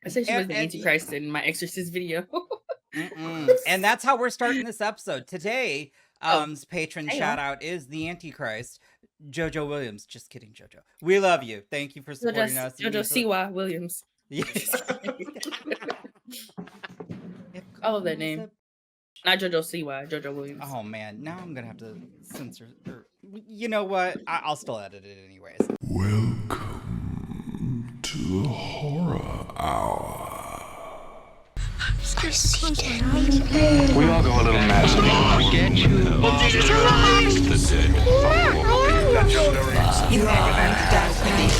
I said she was the And Antichrist in my Exorcist video. and that's how we're starting this episode today. Oh, Patron hey shout y'all. out is the Antichrist, Jojo Williams. Just kidding, Jojo. We love you. Thank you for supporting us. JoJo Siwa Williams. Yes. I love that name. Not JoJo Siwa, JoJo Williams. Oh man, now I'm gonna have to censor. You know what? I'll still edit it anyways. Welcome to the Horror Hour. We all go a little mad. We get you. The dead follow You are going to die tonight.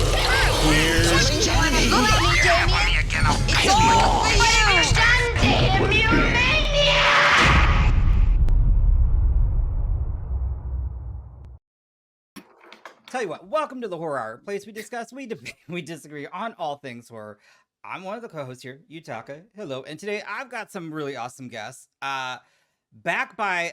Here's Johnny. Go at me, Damien. It's all for you. Tell you what, welcome to the Horror Hour, place we discuss, we debate, we disagree on all things horror. I'm one of the co-hosts here, Yutaka. Hello, and today I've got some really awesome guests. Back by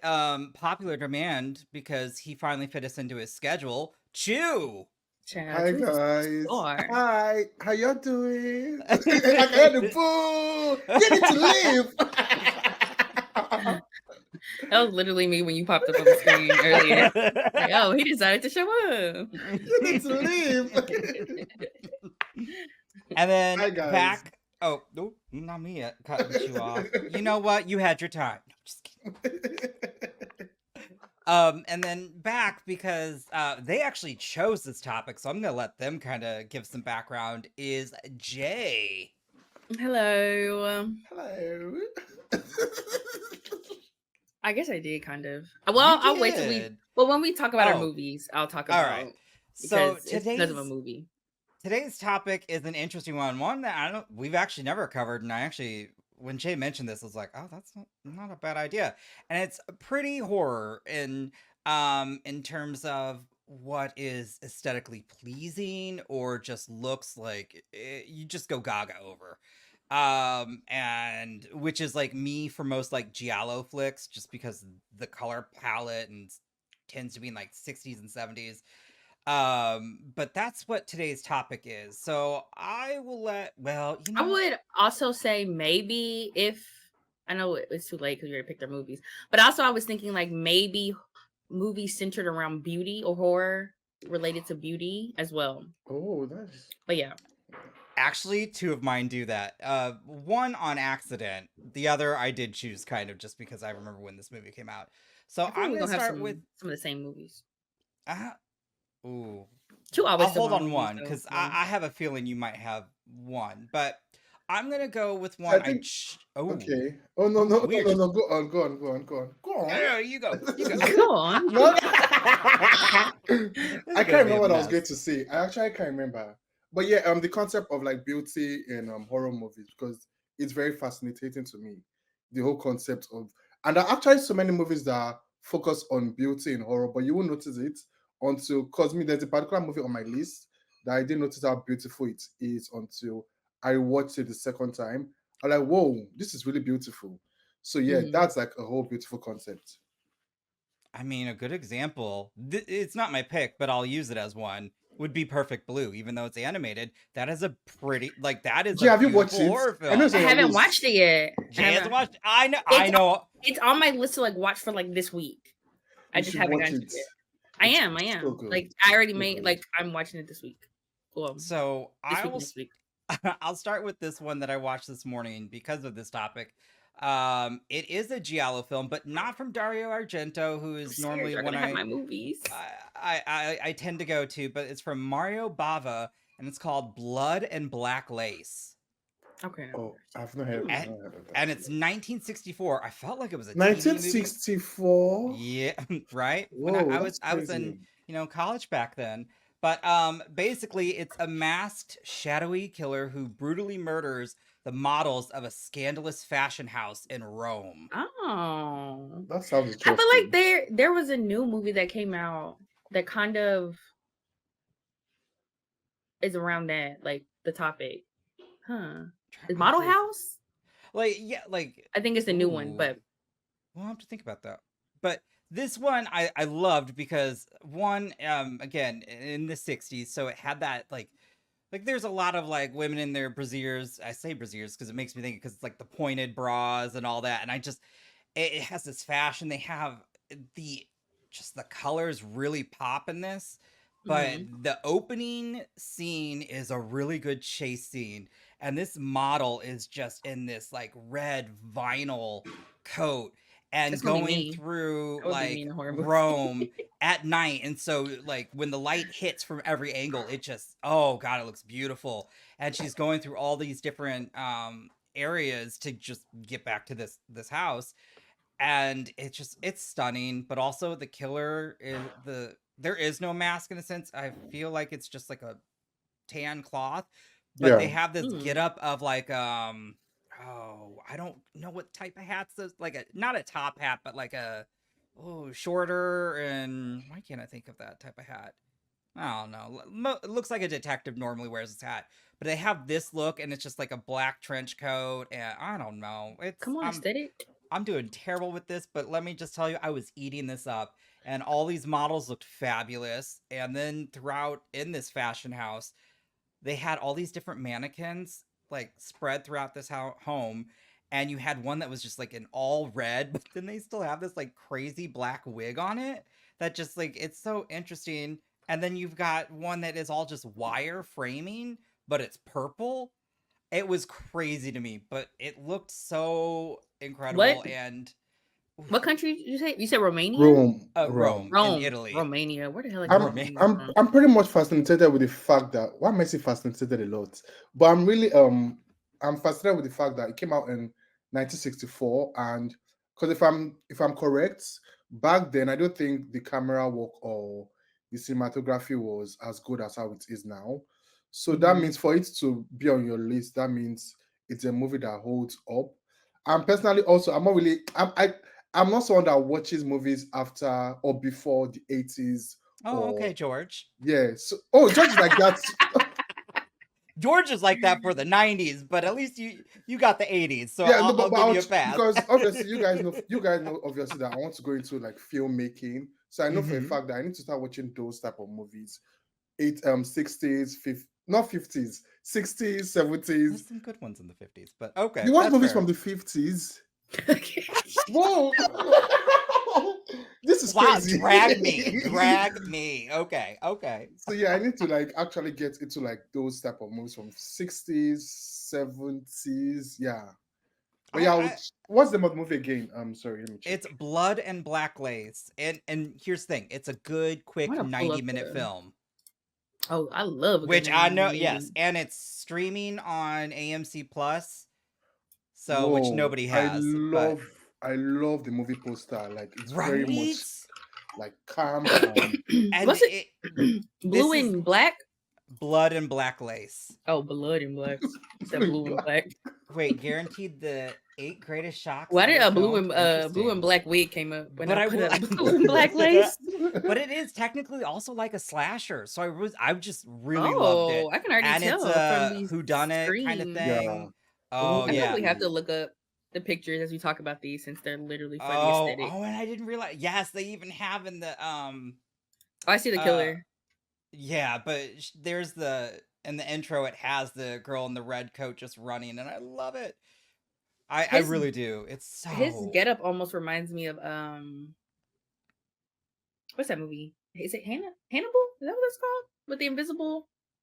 popular demand because he finally fit us into his schedule. Chew. Hi guys. Hi. How y'all doing? I got the boo. Get it to live. That was literally me when you popped up on the screen earlier. Like, oh, he decided to show up. Get it to live. And then Hi, guys. back. Oh, nope, not me yet. Cutting you off. You know what? You had your time. No, just kidding. And then back because they actually chose this topic, so I'm gonna let them kind of give some background. Is Jay? Hello. Hello. I guess I did kind of. Well, I'll wait till we. Well, when we talk about our movies, I'll talk about. All right. So because of a movie. Today's topic is an interesting one that we've actually never covered, and I actually, when Jay mentioned this, I was like, oh, that's not a bad idea, and it's pretty horror in terms of what is aesthetically pleasing or just looks like you just go gaga over. And which is like me for most like giallo flicks, just because the color palette and tends to be in like 60s and 70s. But that's what today's topic is. So I will I would also say maybe if I know it's too late because we already picked our movies, but also I was thinking like maybe movies centered around beauty or horror related to beauty as well. Oh, nice. But yeah. Actually, two of mine do that. One on accident. The other I did choose kind of just because I remember when this movie came out. So I'm going to start with some of the same movies. Ooh. I'll hold on one because I have a feeling you might have one, but I'm gonna go with one. Okay. Oh no! Go on. No, you go. Go on. I can't remember what I was going to say. I can't remember. But yeah, the concept of like beauty in horror movies, because it's very fascinating to me. The whole concept of, and there are actually so many movies that focus on beauty in horror, but you won't notice it until, because there's a particular movie on my list that I didn't notice how beautiful it is until I watched it the second time. I'm like, whoa, this is really beautiful. So yeah, that's like a whole beautiful concept. I mean, a good example, it's not my pick, but I'll use it as one, would be Perfect Blue. Even though it's animated, that is a pretty, like, that is have you watched it? I haven't watched it yet. Jay hasn't watched it. I know. It's on my list to like watch for like this week. I just haven't gotten to it. I am. Like, I already made, like, I'm watching it this week. Cool. So I'll start with this one that I watched this morning because of this topic. It is a giallo film, but not from Dario Argento, who is normally one of my movies I tend to go to, but it's from Mario Bava, and it's called Blood and Black Lace. Okay. Oh, I've not heard of that. And it's 1964. I felt like it was a 1964. Yeah, right. Whoa, when I was in college back then. But basically, it's a masked, shadowy killer who brutally murders the models of a scandalous fashion house in Rome. Oh, that sounds interesting. I feel like there was a new movie that came out that kind of is around that, like the topic. Is Model House? Like, yeah, like I think it's a new one, but we'll have to think about that. But this one I loved because one, again, in the 60s, so it had that like Like there's a lot of like women in their brasiers. I say brasiers because it makes me think because it's like the pointed bras and all that. And I just it has this fashion. They have the just the colors really pop in this. But the opening scene is a really good chase scene. And this model is just in this like red vinyl coat and That's gonna be going me. through That would be me like in a horror movie. Rome at night. And so like when the light hits from every angle, it just, oh God, it looks beautiful. And she's going through all these different areas to just get back to this house. And it's stunning, but also the killer is there is no mask in a sense. I feel like it's just like a tan cloth, but they Yeah. have this get up of like oh, I don't know what type of hats those, like a not a top hat, but like a shorter, and why can't I think of that type of hat? I don't know. It looks like a detective normally wears his hat, but they have this look, and it's just like a black trench coat, and I don't know. Come on, aesthetic. I'm doing terrible with this, but let me just tell you, I was eating this up, and all these models looked fabulous. And then throughout in this fashion house, they had all these different mannequins like spread throughout this home. And you had one that was just like an all red, but then they still have this like crazy black wig on it that just like, it's so interesting. And then you've got one that is all just wire framing, but it's purple. It was crazy to me, but it looked so incredible. What? And What country did you say? You said Romania? Rome. Rome, Rome, in Italy. Romania. Where the hell? I'm pretty much fascinated with the fact that why am I saying fascinated a lot? But I'm really I'm fascinated with the fact that it came out in 1964, and because if I'm correct, back then I don't think the camera work or the cinematography was as good as how it is now. So that means for it to be on your list, that means it's a movie that holds up. And personally, also, I'm not really I'm not someone that watches movies after or before the 80s. Oh, okay, George. Yeah. So, George is like that. George is like that for the 90s, but at least you got the 80s, so yeah, I'll give you a pass. Because obviously you guys know obviously that I want to go into like filmmaking. So I know for a fact that I need to start watching those type of movies. 60s, 50s, not 50s, 60s, 70s. There's some good ones in the 50s, but okay. You watch movies from the 50s? Whoa. This is crazy. Drag me. Okay. So yeah, I need to like actually get into like those type of movies from 60s, 70s. Yeah. But yeah, what's the name of the movie again? I'm sorry, let me check. It's Blood and Black Lace. And here's the thing, it's a good, quick 90-minute film. Oh, I love which I know, yes, and it's streaming on AMC Plus. So which nobody has. I love the movie poster. Like it's right? very much like calm. And what's it? Blue and black? Blood and Black Lace. Oh, Blood and Black. It's blue and black. Wait, guaranteed the 8 greatest shocks. Why did a blue and black wig came up when I put up blue and black lace? But it is technically also like a slasher, so I just really loved it. I can already tell. And it's a whodunit kind of thing. Yeah. Oh I yeah. probably have to look up the pictures as we talk about these since they're literally for the aesthetic. Oh, and I didn't realize. Yes, they even have in the I see the killer. Yeah, but there's in the intro it has the girl in the red coat just running, and I love it. I really do. It's so his getup almost reminds me of what's that movie? Is it Hannibal? Is that what it's called?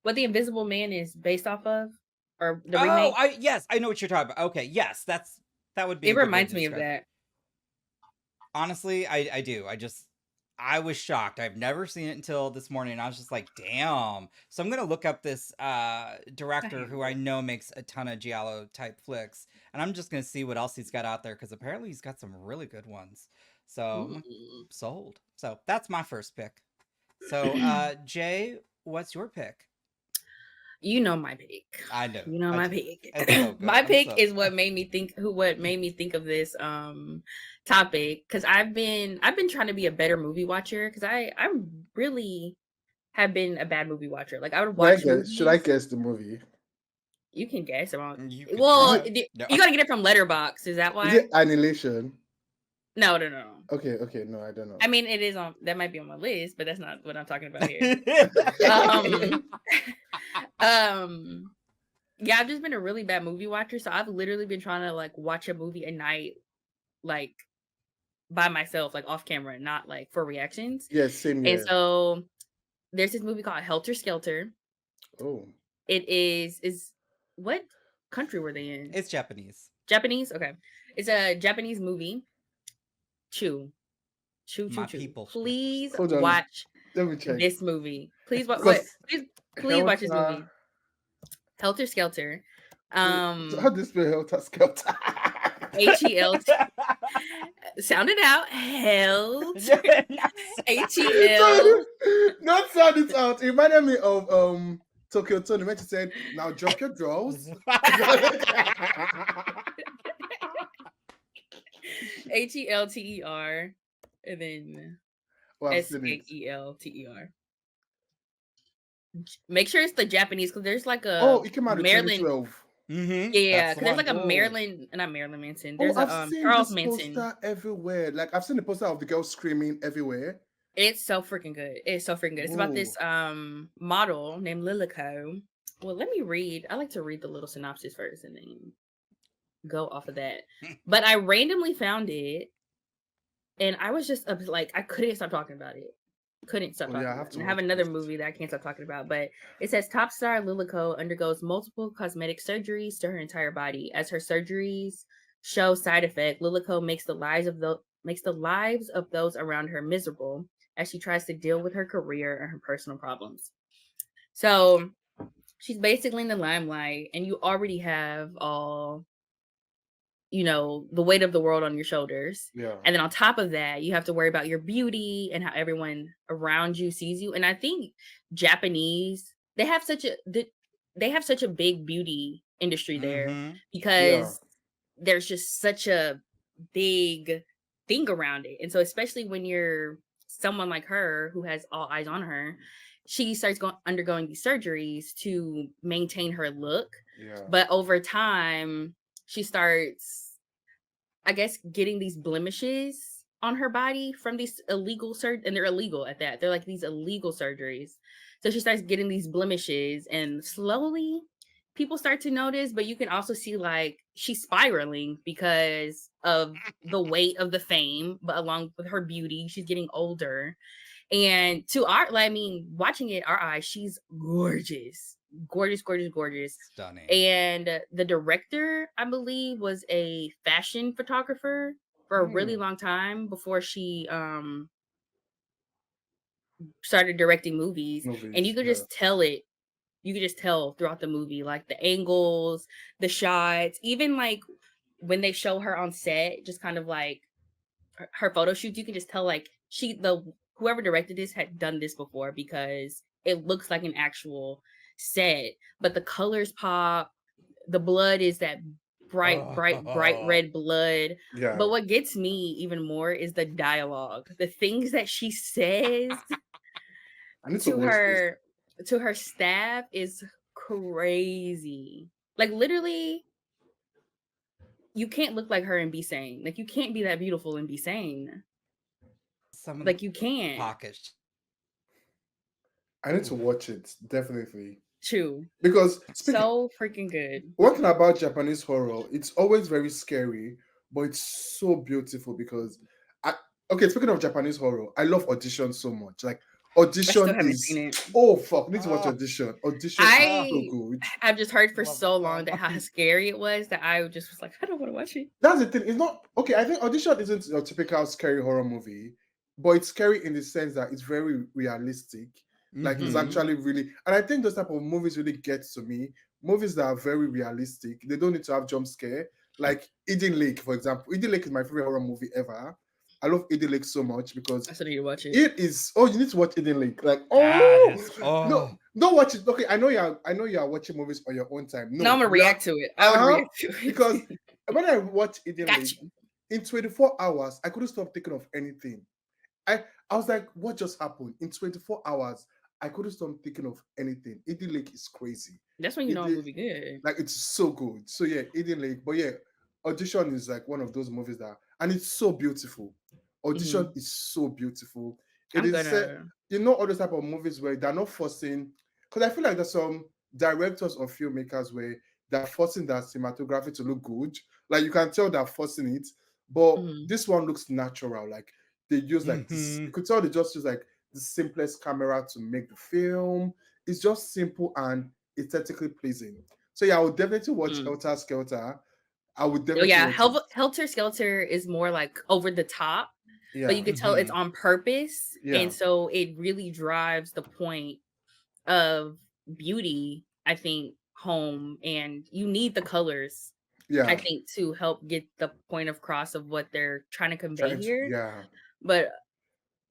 What the Invisible Man is based off of, or the remake? Yes, I know what you're talking about. Okay, yes, that would be. It reminds me of that. Honestly, I do. I was shocked. I've never seen it until this morning. And I was just like, damn. So I'm going to look up this director who I know makes a ton of giallo type flicks. And I'm just going to see what else he's got out there. Because apparently he's got some really good ones. So I'm sold. So that's my first pick. So Jay, what's your pick? You know my pick. I know. You know my pick. So my pick is what made me think of this topic, because I've been trying to be a better movie watcher, because I really have been a bad movie watcher. Like I would watch. Should I guess the movie? You can guess. No. You gotta get it from Letterboxd. Is that why? Is it Annihilation? No. Okay, no, I don't know. I mean, it is that might be on my list, but that's not what I'm talking about here. um, yeah, I've just been a really bad movie watcher, so I've literally been trying to like watch a movie a night, like by myself, like off camera, not like for reactions. Yeah, same And here. so there's this movie called Helter Skelter. Oh, It is what country were they in? It's Japanese. Japanese? Okay. It's a Japanese movie. Chew. Chew, chew, My chew. people. Please hold on. watch Let me check. this movie. Please what Because please watch this movie. Helter. Helter Skelter. So how do you spell Helter Skelter? H-E-L-T. Sound it out. Held. Sorry, H-E-L. not sound it out. It reminded me of Tokyo Tony when she said, "Now drop your drawers." H-E-L-T-E-R. And then Oh, I've seen it. S-A-E-L-T-E-R. Make sure it's the Japanese because there's like Oh, a it came out in Maryland. 2012. Mm-hmm. Yeah, That's because there's like a Oh. Maryland, not Maryland Manson. Oh, There's I've a seen Charles this Manson. poster everywhere. Like I've seen the poster of the girl screaming everywhere. It's so freaking good. It's so freaking good. It's about this model named Lilico. Well, let me read. I like to read the little synopsis first and then go off of that. But I randomly found it, and I was just like, I couldn't stop talking about it. Couldn't stop Oh, talking yeah, I about have it. to And I have watch another this. movie that I can't stop talking about, but it says top star Lilico undergoes multiple cosmetic surgeries to her entire body. As her surgeries show side effect, Lilico makes the lives of those around her miserable as she tries to deal with her career and her personal problems. So she's basically in the limelight, and you already have all, the weight of the world on your shoulders. Yeah. And then on top of that, you have to worry about your beauty and how everyone around you sees you. And I think Japanese, they have such a big beauty industry there Mm-hmm. because there's just such a big thing around it. And so especially when you're someone like her who has all eyes on her, she starts undergoing these surgeries to maintain her look. Yeah. But over time, she starts, I guess, getting these blemishes on her body from these illegal and they're illegal at that. They're like these illegal surgeries. So she starts getting these blemishes, and slowly people start to notice, but you can also see like she's spiraling because of the weight of the fame, but along with her beauty, she's getting older. And to watching it, our eyes, she's gorgeous. Gorgeous, gorgeous, gorgeous. Stunning. And the director, I believe, was a fashion photographer for a really long time before she started directing movies. And you could just tell it. You could just tell throughout the movie, like the angles, the shots, even like when they show her on set, just kind of like her photo shoots, you can just tell like whoever directed this had done this before because it looks like an actual set. But the colors pop, the blood is that bright red blood. Yeah. But what gets me even more is the dialogue, the things that she says I need to watch this. to her staff is crazy. Like literally, you can't look like her and be sane. Like you can't be that beautiful and be sane. Some of Like the you can't. pockets. I need to watch it, definitely. True. Because So freaking good. one thing about Japanese horror, it's always very scary, but it's so beautiful because speaking of Japanese horror, I love Audition so much. Like I Audition still haven't is seen it. oh fuck, need to watch Oh. Audition. Audition is so I good. I've just heard for Love so it so long that how much. scary it was that I just was like, I don't want to watch it. That's the thing. It's not okay. I think Audition isn't a typical scary horror movie, but it's scary in the sense that it's very realistic. Like it's Mhm. actually really, and I think those type of movies really get to me. Movies that are very realistic. They don't need to have jump scare. Like Eden Lake, for example. Eden Lake is my favorite horror movie ever. I love Eden Lake so much because I still need to watch it. it is. Oh, you need to watch Eden Lake. Like That is- no, don't watch it. Okay, I know you are watching movies on your own time. No, I'm gonna we are- react to it. I would react to it because when I watch Eden Got Lake, you. in 24 hours, I couldn't stop thinking of anything. I was like, what just happened? In 24 hours, I couldn't stop thinking of anything. Eden Lake is crazy. That's when you know a Eden- movie good. Like it's so good. So yeah, Eden Lake. But yeah, Audition is like one of those movies that, and it's so beautiful. Audition is so beautiful. It I'm is set, gonna. all those type of movies where they're not forcing. Because I feel like there's some directors or filmmakers where they're forcing their cinematography to look good. Like you can tell they're forcing it, but Mhm. this one looks natural. Like they use like this, you Mhm. could tell they just use like the simplest camera to make the film. It's just simple and aesthetically pleasing. So yeah, I would definitely watch Mm. Helter Skelter. I would Oh definitely yeah, watch it. Helter Skelter is more like over the top, but Yeah, you could tell it's Mhm. on purpose, and yeah, so it really drives the point of beauty, I think, home, and you need the colors, I yeah. think, to help get the point across of what they're trying to convey Trying to, here. yeah, But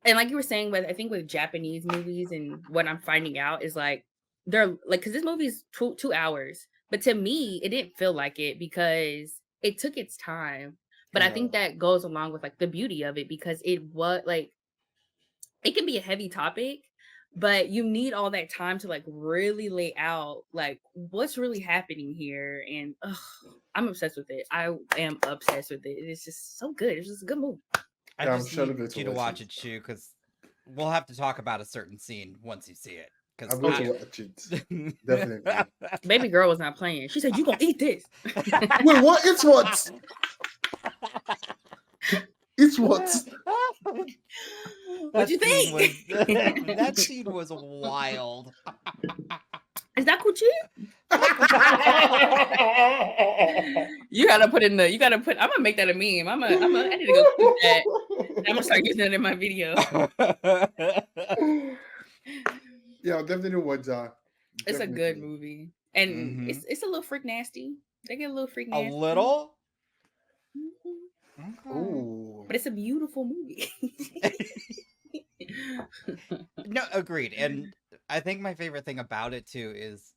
and like you were saying, but I think with Japanese movies and what I'm finding out is like they're like because this movie is 2 hours, but to me it didn't feel like it because it took its time. But I yeah, think that goes along with like the beauty of it because it was like it can be a heavy topic, but you need all that time to like really lay out like what's really happening here. And ugh, I'm obsessed with it. I am obsessed with it. It's just so good. It's just a good movie. I yeah. I'm just surely need going to you to watch watch it. it, Shu, because we'll have to talk about a certain scene once you see it. I'm Because going to Okay. watch it. Definitely. Baby girl was not playing. She said, "You gonna eat this?" Wait, what? It's what? It's what? What you think? that scene was wild. Is that Gucci? You gotta put in the. You gotta put. I'm gonna make that a meme. I need to go keep that. I'm gonna start using it in my video. Yeah, I'll definitely watch that. It's a good Definitely. movie, and Mhm. it's a little freak nasty. They get a little freak A nasty, little? Mhm. Okay. Oh, But it's a beautiful movie. No, agreed. And I think my favorite thing about it too is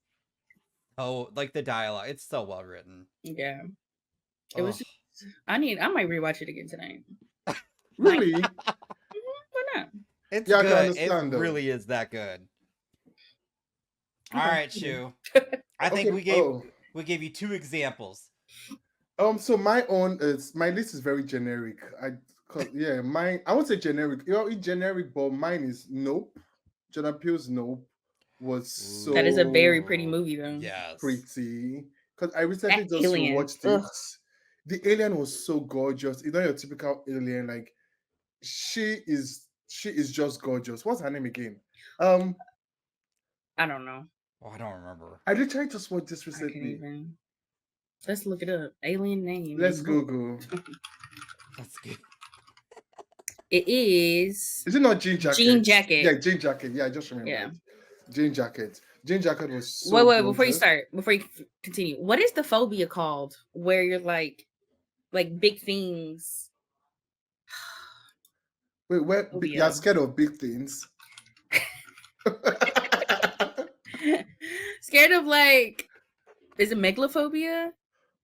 like the dialogue. It's so well written. Yeah, it was. Oh. Just, I might rewatch it again tonight. Might. really? Why not? It's Yeah, I can good. It understand though. really is that good. All Okay. right, Shu. I think Okay. Oh, we gave you 2 examples. so my own is my list is very generic. Yeah, mine. I won't say generic. It's generic, but mine is Nope. Jordan Peele's Nope was That is a very so pretty Ooh. movie, though. Yes. pretty because I That recently just alien. rewatched Ugh. it. The alien was so gorgeous. It's not your typical alien. Like she is just gorgeous. What's her name again? Um, I don't know. Oh, I don't remember. I literally just watched this I can't recently. even. Let's look it up. Alien name Let's in Nope. Google. That's good. It is Is it not Jean Jean Jacket? Jacket. Yeah, Jean Jacket. Yeah, I just Yeah. remembered. Jean Jacket. Jean Jacket was Wait, so wait. Before you gorgeous. start, before you continue, what is the phobia called? Where you're like big things. Wait, you're Phobia. scared of big things? Scared of like. Is it megalophobia?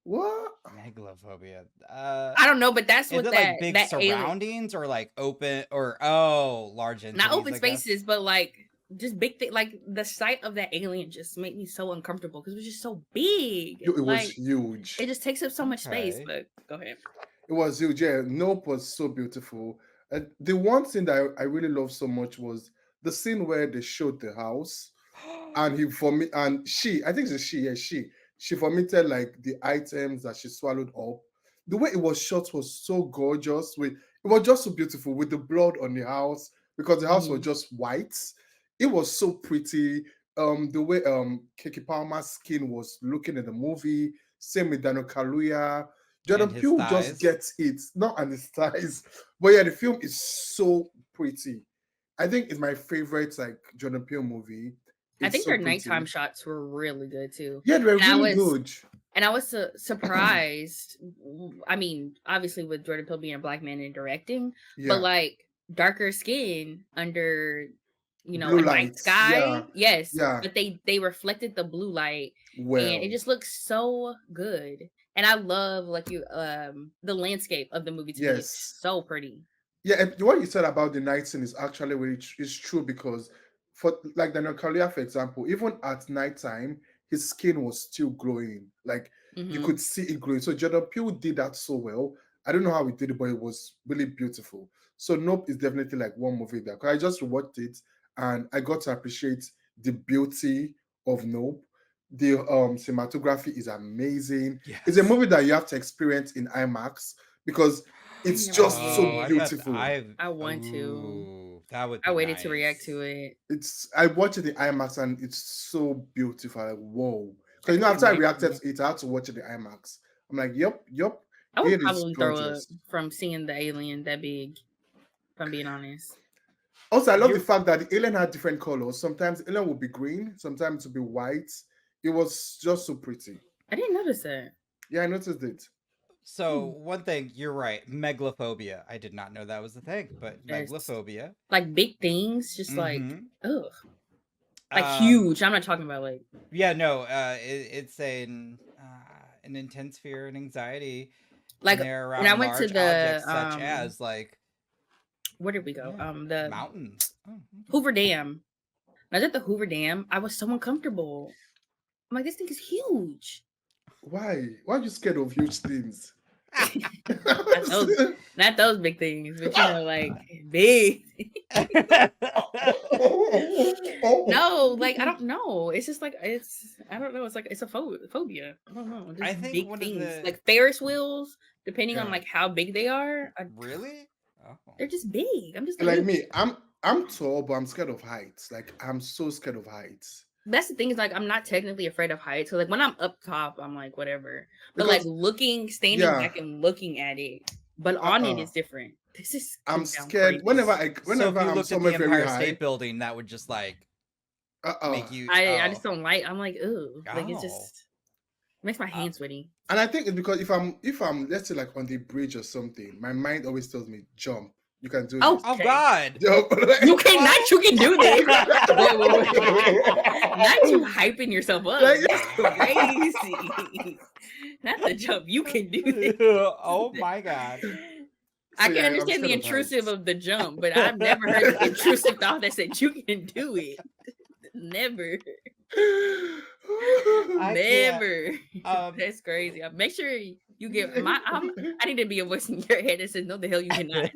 What? Megalophobia. I don't know, but that's Is what it like big that alien. surroundings or like open or large entities? Not open I guess? spaces, but like just big thing. Like the sight of that alien just made me so uncomfortable because it was just so big. It was Like huge. it just takes up so much space. Okay. But go ahead. It was huge. Yeah, Nope was so beautiful. The one thing that I really loved so much was the scene where they showed the house and he vomit and I think it's a she, yeah, she vomited like the items that she swallowed up. The way it was shot was so gorgeous. It was just so beautiful with the blood on the house because the house was Mhm. just white. It was so pretty. The way Keke Palmer's skin was looking in the movie, same with Daniel Kaluuya. And Jordan his Peele just thighs. gets it, not on his thighs, but yeah, the film is so pretty. I think it's my favorite like Jordan Peele movie. I It's think so their nighttime pretty. shots were really good too. Yeah, they're And I really was good. surprised. I mean, obviously with Jordan Peele being a black man and directing, but Yeah, like darker skin under blue a night lights. Yeah, sky. Yes, yeah. but they reflected the blue light and it Well, just looks so good. And I love like the landscape of the movie to me is yes. so pretty. Yeah, and what you said about the night scene is actually really is true because for like Daniel Kaluuya, for example, even at nighttime, his skin was still glowing. Like you Hmm. could see it glowing. So Jordan Peele did that so well. I don't know how he did it, but it was really beautiful. So Nope is definitely like one movie that 'cause I just watched it and I got to appreciate the beauty of Nope. The cinematography is amazing. It's a Yes. movie that you have to experience in IMAX because I it's never just so Oh, I did. bet beautiful. I want to. Ooh, that would I be waited to react nice. to it. It's I watched it in IMAX and it's so beautiful. Like whoa. That Because could be after I reacted amazing. to it, I had to watch it in IMAX. I'm like, yep, I would it is probably throw up gorgeous. from seeing the alien that big. If I'm being honest. Also, I love the You fact that the alien had different colors. Sometimes the alien would be green, sometimes it would be white. It was just so pretty. I didn't notice that. Yeah, I noticed it. so Hmm. one thing, you're right. Megalophobia. I did not know that was a thing, but It's megalophobia. like big things, just like Mm-hmm. ugh, like Um, huge. I'm not talking about like yeah, no, it's an intense fear and anxiety when like they're when I around went to large the objects such as where did we go? yeah, The mountains. Oh, okay. Hoover Dam. When I was at the Hoover Dam, I was so uncomfortable. I'm like, this thing is huge. Why? Why are you scared of huge things? Not those, not those big things, but you know, like big. No, like I don't know. It's just like I don't know. It's like it's a phobia. I don't know. I Just think big one of things the like Ferris wheels. Depending on Yeah. like how big they are, really. Oh. they're just big. I'm just like, Like "Ugh." me, I'm tall, but I'm scared of heights. Like I'm so scared of heights. That's the thing is like I'm not technically afraid of heights. So like when I'm up top, I'm like whatever. But like Because standing yeah, back and looking at it, but on it uh-uh. is different. This is I'm gonna sound scared crazy. So whenever if you I'm looked at somewhere the very Empire high, State Building, that would just like uh-uh. make you. I Oh, just don't like. I'm like ooh, like it oh. just makes my Uh, hands sweaty. And I think it's because if I'm let's say like on the bridge or something, my mind always tells me jump. You can do this. oh Okay. God. Jump. You can What? not. You can do this. Wait. Not you hyping yourself up. Like, That's crazy. Not the jump. You can do this. Oh my God. I so can yeah, I'm understand scared the of intrusive heights. of the jump, but I've never heard the intrusive thought that said you can do it. Never. I can't. Never. Um, That's crazy. Make sure you get I need to be a voice in your head that says no the hell you cannot.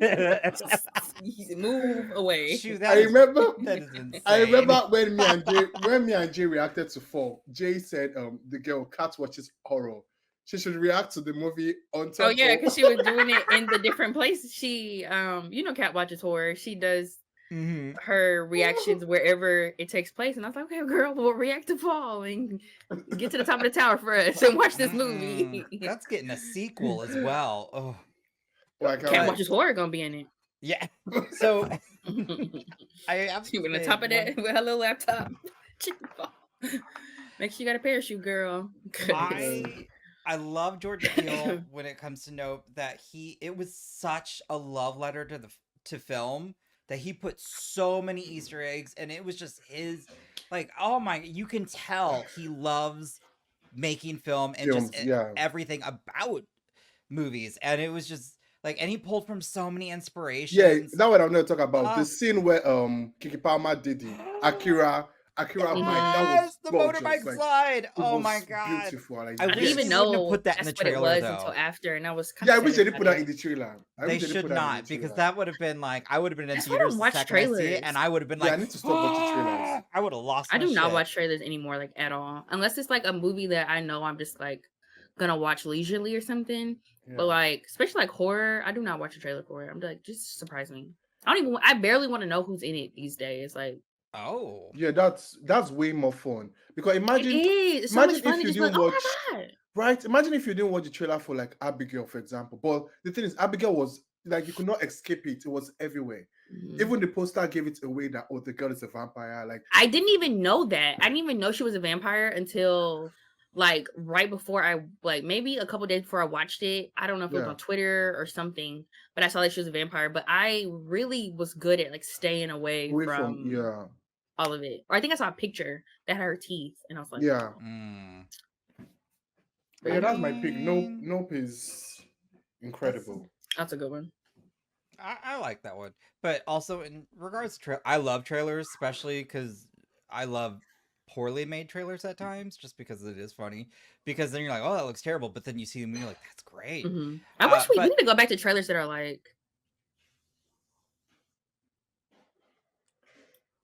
Move away. shoot, I remember that is I insane. remember when me and Jay reacted to Fall. Jay said the girl cat watches horror. She should react to the movie on Oh top yeah, of because she was doing it in the different places. She you know Cat watches horror. She does Hmm. her reactions wherever it takes place. And I was like, okay, girl, we'll react to Fall and get to the top of the tower for us and watch this movie. That's getting a sequel as well. Oh, Oh, I can't Cat but wait. watches horror gonna be in it. yeah. So She I have to went on say top of that one. with her little laptop. Make sure you got a parachute, girl. 'Cause- I love Jordan Peele when it comes to note that it was such a love letter to film that he put so many Easter eggs, and it was just his like, oh my, you can tell he loves making film and just Films, yeah. everything about movies, and it was just like, and he pulled from so many Yeah, inspirations. that's what I'm going to talk about. The Uh, scene where Kiki Palmer did the Akira bike, that was yes, the gorgeous. motorbike Like slide. it Oh my was God. beautiful. Like I I didn't wish even they yes. wouldn't have know put that in that's the what it trailer was until though. after, and I was kind Yeah, I of wish sad they didn't put about that in it. the trailer. I They wish they didn't should put that in not, the because trailer. that would have been like, I would have been in That's why I don't theaters the watch second I see it, trailers. and I would have been Yeah, I like, need to stop watching trailers. I would have lost I my do not shit. watch trailers anymore, like at all, unless it's like a movie that I know I'm just like gonna watch leisurely or something. But Yeah. like, especially like horror, I do not watch a trailer for it. I'm like, just surprise me. I barely want to know who's in it these days. Like, Oh. Yeah, that's way more fun. Because it is. It's so much fun if to you just be like, didn't oh watch my god. right? Imagine if you didn't watch the trailer for like Abigail, for example. But the thing is, Abigail was like you could not escape it. It was everywhere. Mhm. Even the poster gave it away that oh the girl is a vampire. Like I didn't even know that. I didn't even know she was a vampire until like right before I like maybe a couple days before I watched it. I don't know if it was yeah, on Twitter or something, but I saw that she was a vampire. But I really was good at like staying away away from from all of it. Or I think I saw a picture that had her teeth, and I was like, yeah. Mm. But I yeah, that's my pick. Nope, mean, Nope is that's incredible. that's a good one. I like that one. But also in regards to I love trailers, especially because I love poorly made trailers at times, just because it is funny. Because then you're like, oh, that looks terrible, but then you see them and you're like, that's great. I wish we But need to go back to trailers that are like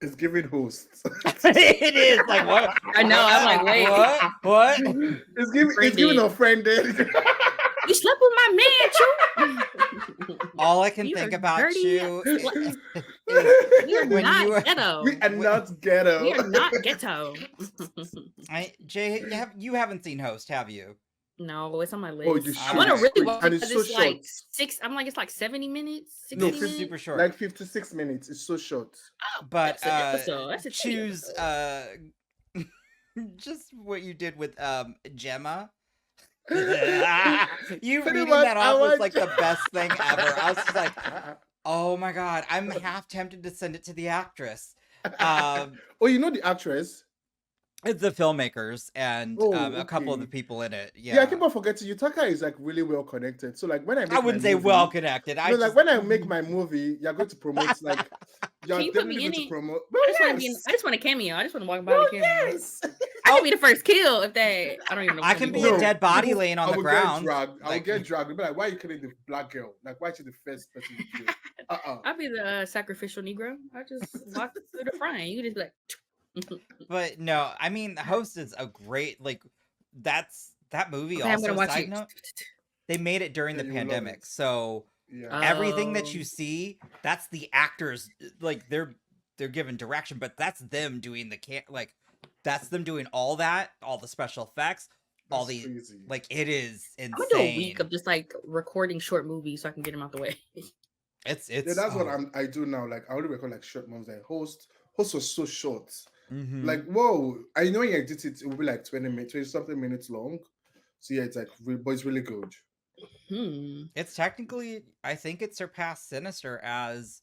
It's giving hosts. It is like what? I know, I'm like, wait. What? It's giving offended. You slept with my man, too. All I can You think are about dirty you as is We are when not you ghetto. We are not ghetto. We are not ghetto. Jay, you haven't seen Host, have you? No, it's on my Oh, you list. I should. want to Alright. really watch And it. it's It's so like short. 6. I'm like, it's like 70 minutes, 60 No, It's minutes. super short. Like 56 minutes. It's so short. But That's an episode. That's a choose episode. just what you did with Gemma. Pretty You reading much, that I off was want- like the best thing ever. I was just like, oh my god, I'm half tempted to send it to the actress. Oh, you know the actress? It's the filmmakers and Oh, a couple of the okay. people in it. Yeah, I keep on forgetting. Yutaka is like really well connected. So like when I make I wouldn't my say movie, well connected. No, like when I make my movie, you're going to promote like you're Can you put me definitely in going to it? promote. I just want a cameo. I just want to walk by Oh, the camera. yes. I can be the first kill if they. I don't even know. I what can to be do. a dead body people- laying on I the will ground. Get dragged. I will Like, get dragged. They'll be like, why are you killing the black girl? Like, why is she the first person you kill? I'll be the sacrificial Negro. I just walk through the front. You just be like. But no, I mean, the Host is a great like. That movie. Okay, I'm gonna Also, watch side it. note, they made it during Yeah, the you will love pandemic, it. so Yeah. everything that you Oh. see, that's the actors. Like they're given direction, but that's them doing that's them doing all that, all the special effects, all That's the crazy. like. It is insane. I'm gonna do a week of just like recording short movies so I can get them out the way. It's Yeah, that's what oh, I do now. Like I only record like short movies. Like host was so short. mhm. Like whoa, I know you edit it. It will be like 20 minutes, 20 something minutes long. So yeah, it's like, but it's really good. It's technically, I think it surpassed Sinister as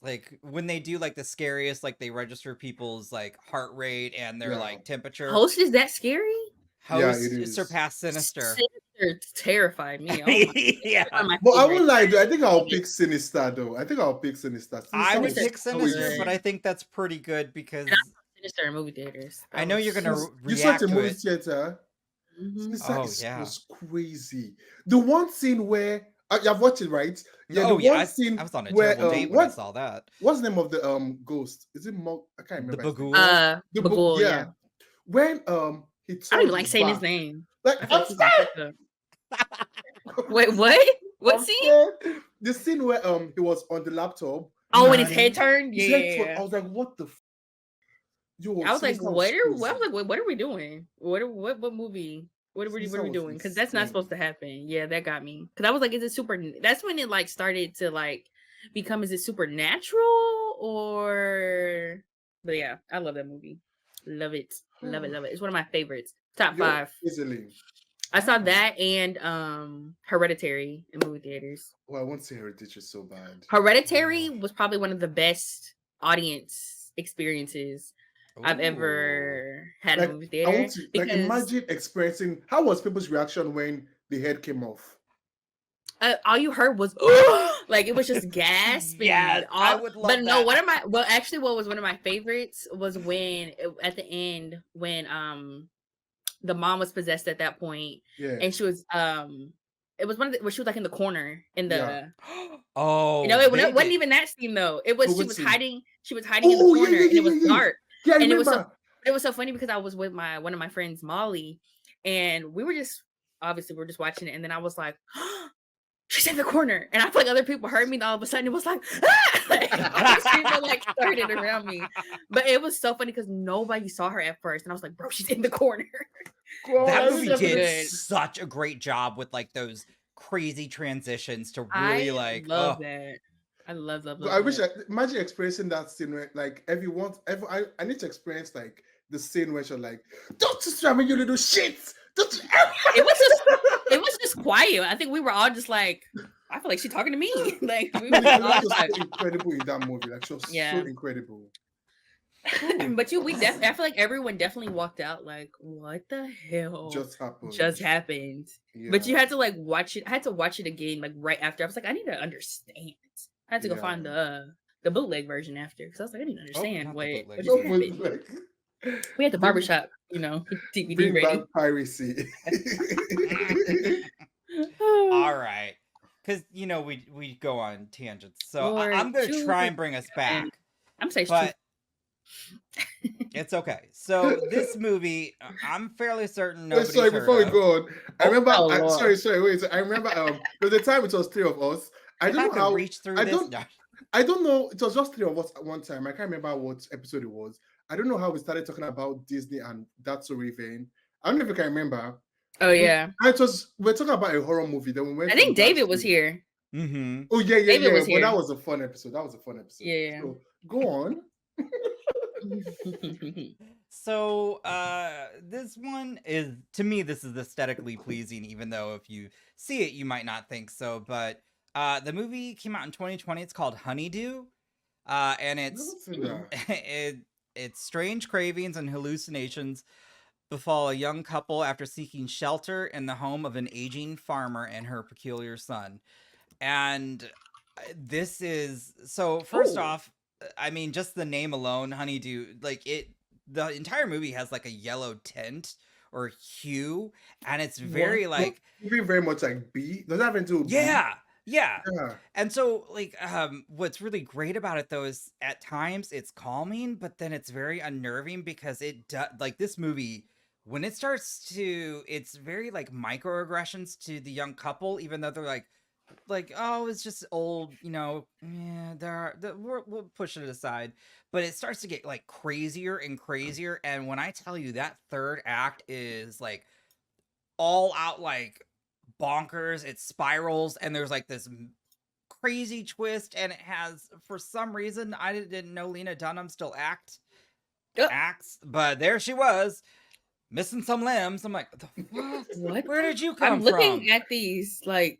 like when they do like the scariest, like they register people's like heart rate and their Yeah. like temperature. Host is that scary? Yeah, Host it is. surpassed Sinister. Sinister terrified me. Oh my, Yeah. one of my But I favorites. won't lie, though. I think I'll pick Sinister though. I think I'll pick Sinister. I would Sinister's pick so Sinister, good. but I think that's pretty good because Sinister in movie theaters. I know you're gonna You saw it react in to movie it. theater. Mhm. Sinister Oh, is, yeah. was crazy. The one scene where you've watched it, right? Yeah, Oh the yeah, one scene I was on a where terrible date when I what saw that. what's the name of the ghost? Is it Mog? I can't The remember. his name. Bagul. The Bagul, yeah. yeah. When he I don't turned even like saying his back, name. Like I feel I'm like he's gonna scared. fuck up. Wait, what? What I'm scene? scared. The scene where he was on the laptop. Oh, when his and head turned? his Yeah. head turned, I was like, what the Yo, I was like, Sinister what are crazy. what are we doing? What movie? What are we Sinister was doing? Because that's not insane. supposed to happen. Yeah, that got me. Because I was like, is it super? That's when it like started to like become. Is it supernatural or? But yeah, I love that movie. Love it. Love it. Love it. It's one of my favorites. Top Yo, 5. easily. I saw that and Hereditary in movie theaters. Oh, I won't say Heritage so bad. Hereditary was probably one of the best audience experiences I've Ooh. ever had in Like a movie I theater. want to like imagine experiencing how was people's reaction when the head came off. All you heard was like it was just gasp. and Yes, I would love But no, that. one of my what was one of my favorites was when at the end when the mom was possessed at that point Yeah. and she was it was one of the, where she was like in the corner in the Yeah. Oh, you know it, they wasn't did- even that scene though. It was Oh, she what was scene? hiding in the Oh, yeah, corner yeah, and it was yeah, yeah. dark. Yeah, I And it was remember. It was so funny because I was with one of my friends, Molly, and we were just obviously we were just watching it, and then I was like, she's in the corner, and I feel like other people heard me, and all of a sudden it was like, like people like started around me, but it was so funny because nobody saw her at first, and I was like, bro, she's in the corner. Girl, that was movie so did good. such a great job with like those crazy transitions to really I like love oh, that. I love I wish that. imagine experiencing that scene where like I need to experience like the scene where she's like, don't disturb me, you little shit. Don't you It was just quiet. I think we were all just like, I feel like she's talking to me. Like we I were all was just like, so incredible in that movie. Like she was Yeah. so incredible. but I feel like everyone definitely walked out like, what the hell Just happened. happened? But you Yeah. had to like watch it. I had to watch it again like right after. I was like, I need to understand. I had to go find the bootleg version after because I was like, I didn't understand not the what bootleg. just No, happened. but, like, We had the barbershop, DVD bring ready. back piracy. all right. Because we go on tangents. So Or I'm gonna try and children. bring us back. I'm saying But It's okay. So this movie, I'm fairly certain Wait, sorry, nobody's heard before we of. go on, I Oh, remember. Oh Sorry, Lord. sorry, wait. I remember. There was a time it was three of us. I if don't I know could how. reach through I this, don't. no. I don't know. It was just three of us at one time. I can't remember what episode it was. I don't know how we started talking about Disney and That's So Raven. I don't know if you can remember. Oh yeah. And it was we were talking about a horror movie. Then we went I from think that David was to here. Mm-hmm. oh yeah, yeah, David yeah. was But that here. was a fun episode. That was a fun episode. Yeah. So go on. So this one is, to me, this is aesthetically pleasing, even though if you see it, you might not think so. But the movie came out in 2020. It's called Honeydew. And I haven't it's seen that. it's strange cravings and hallucinations befall a young couple after seeking shelter in the home of an aging farmer and her peculiar son. And this is, so first Oh. off, I mean, just the name alone, Honeydew, like the entire movie has like a yellow tint or hue, and it's very What? like, Very much like B. Does that have anything to do with B? yeah. Yeah. And so like what's really great about it though is at times it's calming, but then it's very unnerving because like this movie, when it starts to, it's very like microaggressions to the young couple, even though they're like, oh, it's just old, yeah, we'll push it aside. But it starts to get like crazier and crazier, and when I tell you that third act is like all out like bonkers, it spirals, and there's like this crazy twist, and it has, for some reason, I didn't know Lena Dunham still acts, but there she was missing some limbs. I'm like, what? What? Where did you come I'm from? looking at these like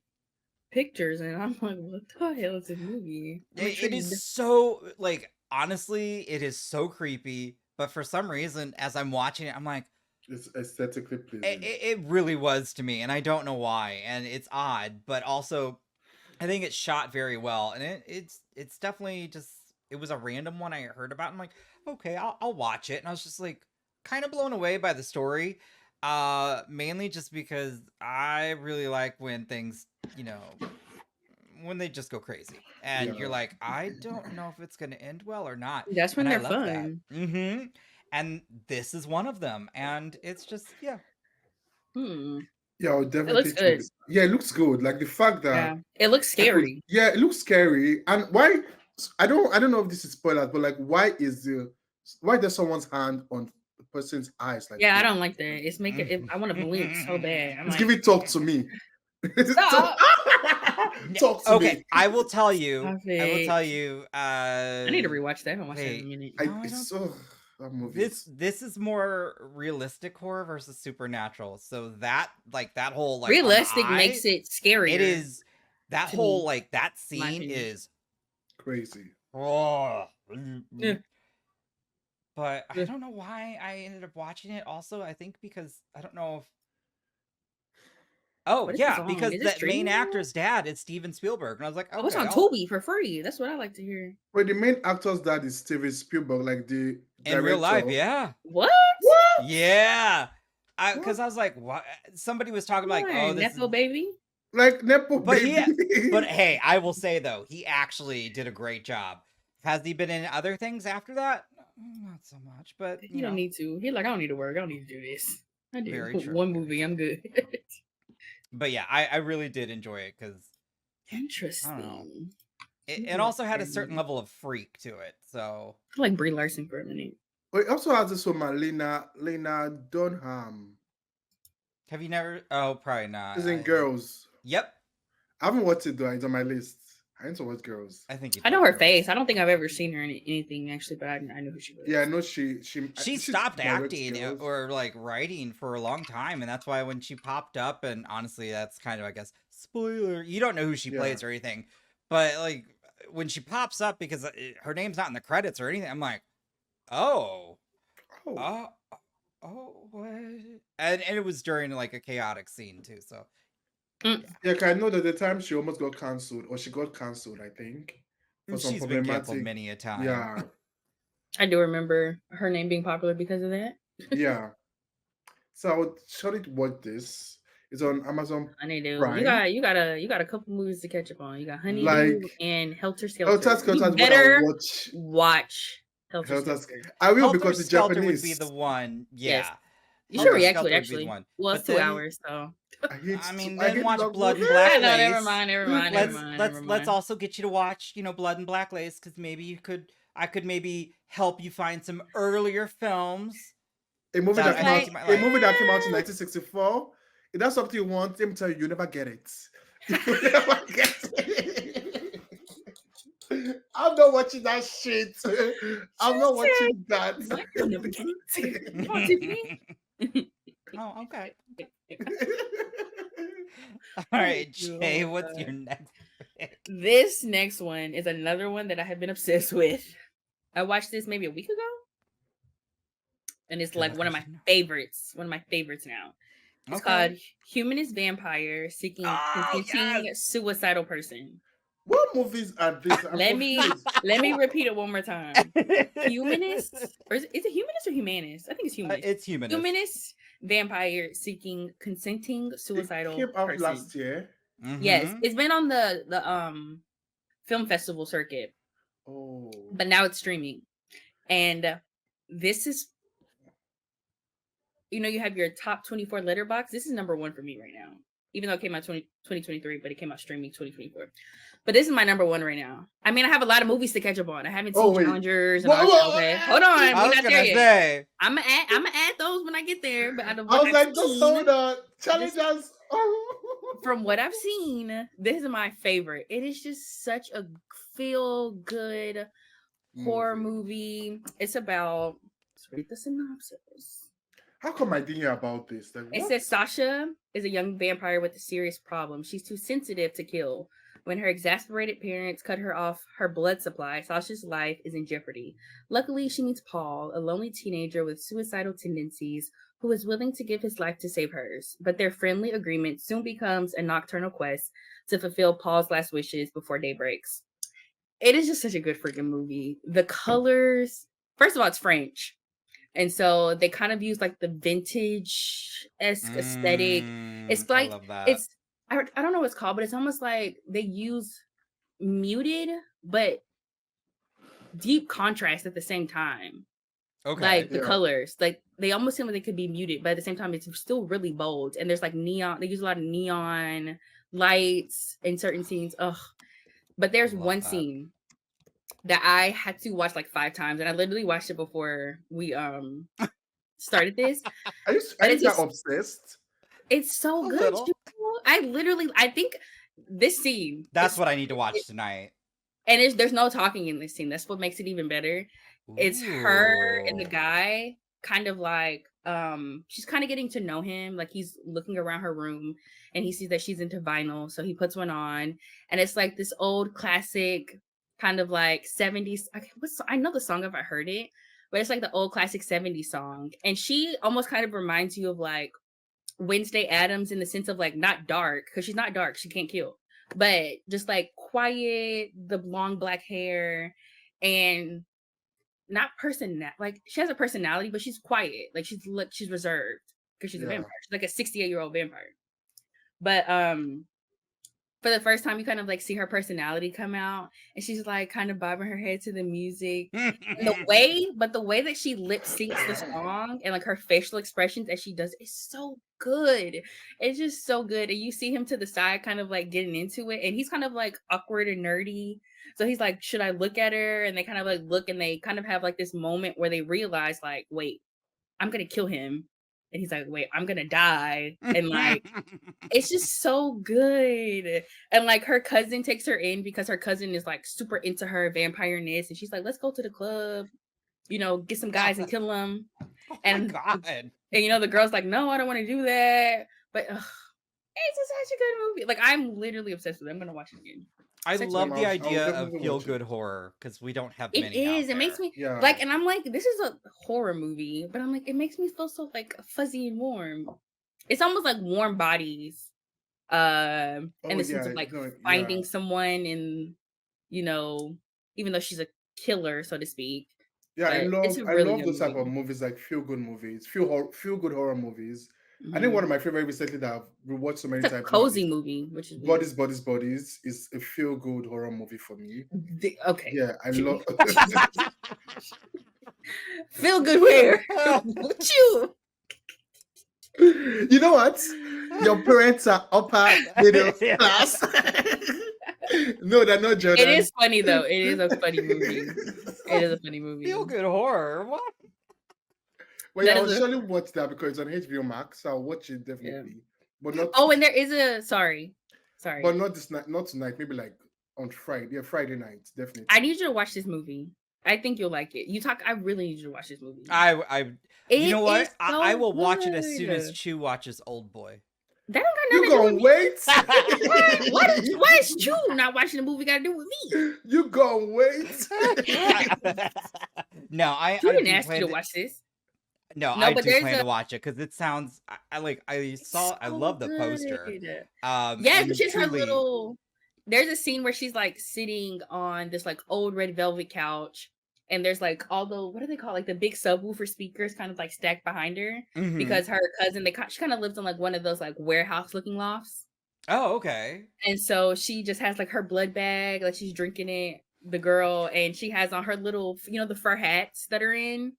pictures, and I'm like, what the hell is this movie? It is so, like, honestly, it is so creepy. But for some reason, as I'm watching it, I'm like, It's aesthetically pleasing. it really was to me, and I don't know why. And it's odd, but also, I think it's shot very well, and it's definitely just, it was a random one I heard about. I'm like, okay, I'll watch it, and I was just like kind of blown away by the story, mainly just because I really like when things, when they just go crazy, and you're Yeah. like, I don't know if it's gonna end well or not. That's when And I they're love that. fun. And this is one of them, and it's just, yeah. Yeah, I'll It definitely looks check good. it. Yeah, it looks good. Like the fact that Yeah, it looks I could, scary. yeah, it looks scary. And why? I don't know if this is spoilers, but like, why there's someone's hand on the person's eyes like Yeah, I this? don't like that. It's making it, I want to blink so bad. I'm It's like, giving talk to me. stop. Talk to Okay, me. I will tell you. Stop I will it. tell you. I need to rewatch that. I haven't watched that in a Wait, minute. no, I don't. It's so that movie. This is more realistic horror versus supernatural. So that, like, that whole like Realistic on the makes eye, it scarier. it is, that to whole me, like that my scene opinion. is Crazy. oh. Yeah. But I Yeah. don't know why I ended up watching it. Also, I think because I don't know if. Oh What is this yeah, on? because Is the this main streaming? actor's dad is Steven Spielberg, and I was like, Oh, it's okay, on Tubi for free. That's what I like to hear. But the main actor's dad is Steven Spielberg, like the in real life, director. yeah, What? What? yeah. What? Because I was like, what? Somebody was talking like, What? oh, this Nepo baby? Like Nepo But baby. but hey, I will say though, he actually did a great job. Has he been in other things after that? Not so much, but He don't need to. He like, I don't need to work. I don't need to do this. I do Very true, one very movie. I'm good. But yeah, I really did enjoy it because Interesting. it also had a certain level of freak to it. So I like Brie Larson for a minute. But it also has this woman, Lena Dunham. have you never? Oh, probably not. She's in Girls. Yep, I haven't watched it though. It's on my list. I need to watch Girls. I think you I know told her me. face. I don't think I've ever seen her in anything actually, but I know who she was. Yeah, I know she She stopped directs acting Girls. or like writing for a long time, and that's why when she popped up, and honestly, that's kind of, I guess, spoiler. You don't know who she plays or anything, but like when she pops up, because her name's not in the credits or anything, I'm like, oh, what? And it was during like a chaotic scene too, so. Yeah, 'cause I know that the time she almost got cancelled, or she got cancelled, I think. For some She's been canceled problematic. many a time. Yeah, I do remember her name being popular because of that. yeah. So I would surely watch this. It's on Amazon I need to. Prime. You got a couple movies to catch up on. You got Honeydew Like and Helter Oh, Skelter. Task You Force, what I better watch. watch Helter Helter Skelter. I will Helter because it's Skelter would be the Japanese. one. Yes. Yeah. You should Helter react to it Skelter would be the actually. one. Well, But it's 2 then, hours, so I mean, I then hate watch long Blood and movies. Black I know. Never Lace. mind. Never mind. Never mind. Never Let's mind. also get you to watch, Blood and Black Lace, because maybe I could maybe help you find some earlier films A movie that that I came think out you might a like. movie that came out in 1964. If that's something you want, let me tell you, you never get it. You never get it. I'm not watching that shit. I'm not watching that. What? You'll never get it. Come on, Tiffany. Oh, okay. All right, Jay, what's your next pick? This next one is another one that I have been obsessed with. I watched this maybe a week ago, and it's like one of my favorites. One of my favorites now. It's called Humanist Vampire Seeking Consenting Suicidal Person. What movies are these? Let me repeat it one more time. Humanist, or is it humanist or humanist? I think it's humanist. It's humanist. Humanist vampire seeking consenting suicidal It came out person. last year. Yes, it's been on the film festival circuit. Oh, But now it's streaming, and this is, you have your top 24 letterbox. This is number 1 for me right now, even though it came out 2023, but it came out streaming 2024. But this is my number 1 right now. I mean, I have a lot of movies to catch up on. I haven't seen Challengers. And okay, hold on. I was gonna say. I'm gonna add those when I get there. But I was like, just hold on. Challengers. From what I've seen, this is my favorite. It is just such a feel good horror movie. It's about, let's read the synopsis. How come I didn't hear about this? Like, It says Sasha is a young vampire with a serious problem. She's too sensitive to kill. When her exasperated parents cut her off her blood supply, Sasha's life is in jeopardy. Luckily, she meets Paul, a lonely teenager with suicidal tendencies who is willing to give his life to save hers. But their friendly agreement soon becomes a nocturnal quest to fulfill Paul's last wishes before day breaks. It is just such a good freaking movie. The colors, first of all, it's French. And so they kind of use like the vintage-esque aesthetic. It's like, I love that. it's, I don't know what it's called, but it's almost like they use muted but deep contrast at the same time. Okay. Like the colors, like they almost seem like they could be muted, but at the same time, it's still really bold. And there's like neon. They use a lot of neon lights in certain scenes. Ugh. But there's one scene that I had to watch like 5 times, and I literally watched it before we started this. Are you that obsessed? It's so good. I think this scene. That's what I need to watch tonight. And there's no talking in this scene. That's what makes it even better. It's her and the guy kind of like, she's kind of getting to know him. Like he's looking around her room and he sees that she's into vinyl. So he puts one on, and it's like this old classic kind of like 70s. I know the song if I heard it, but it's like the old classic 70s song. And she almost kind of reminds you of like Wednesday Addams in the sense of like not dark, because she's not dark. She can't kill, but just like quiet, the long black hair, and not like she has a personality, but she's quiet. Like she's reserved because she's a vampire. She's like a 68-year-old vampire. But for the first time, you kind of like see her personality come out, and she's like kind of bobbing her head to the music. And the way that she lip syncs the song and like her facial expressions as she does is so good. It's just so good. And you see him to the side, kind of like getting into it, and he's kind of like awkward and nerdy. So he's like, should I look at her? And they kind of like look, and they kind of have like this moment where they realize like, wait, I'm gonna kill him. And he's like, wait, I'm gonna die. And like, it's just so good. And like her cousin takes her in because her cousin is like super into her vampire-ness. And she's like, let's go to the club, get some guys and kill them. And the girl's like, no, I don't want to do that. But it's just such a good movie. Like, I'm literally obsessed with it. I'm gonna watch it again. I love the idea of feel-good horror because we don't have many. It is. It makes me like, and I'm like, this is a horror movie, but I'm like, it makes me feel so like fuzzy and warm. It's almost like Warm Bodies, in the sense of like finding someone, and even though she's a killer, so to speak. Yeah, I love those type of movies, like feel-good movies, feel-good horror movies. I think one of my favorite recently that I've rewatched so many times. A cozy movie, which is Bodies is a feel-good horror movie for me. Okay. Yeah, I love. Feel good wear. What you? You know what? Your parents are upper middle class. No, they're not It Jordan. is funny though. It is a funny movie. It is a funny movie. Feel good horror. What? Well, yeah, That I'll is a surely watch that because it's on HBO Max. So I'll watch it yeah. definitely. But not Oh, and there is a sorry. but not this night, not tonight, maybe like on Friday. Yeah, Friday night, I definitely. need you to watch this movie. I think you'll like it. I really need you to watch this movie. You It know is what? I so will watch it as soon as good. Chew watches Old Boy. That don't got You nothing to do gonna with me. wait? Why is Chew not watching the movie got to do with me? You gonna wait? No, I Chew do didn't ask you plan to to. watch this. No, No, I but do there's plan to a watch it because it sounds. I like. I saw. I so love the poster. good. Yes, but And she's her truly, little. There's a scene where she's like sitting on this like old red velvet couch, and there's like all the what do they call like the big subwoofer speakers kind of like stacked behind her mhm. because her cousin she kind of lives in like one of those like warehouse looking lofts, Oh, okay. and so she just has like her blood bag, like she's drinking it, the girl, and she has on her little the fur hats that are in.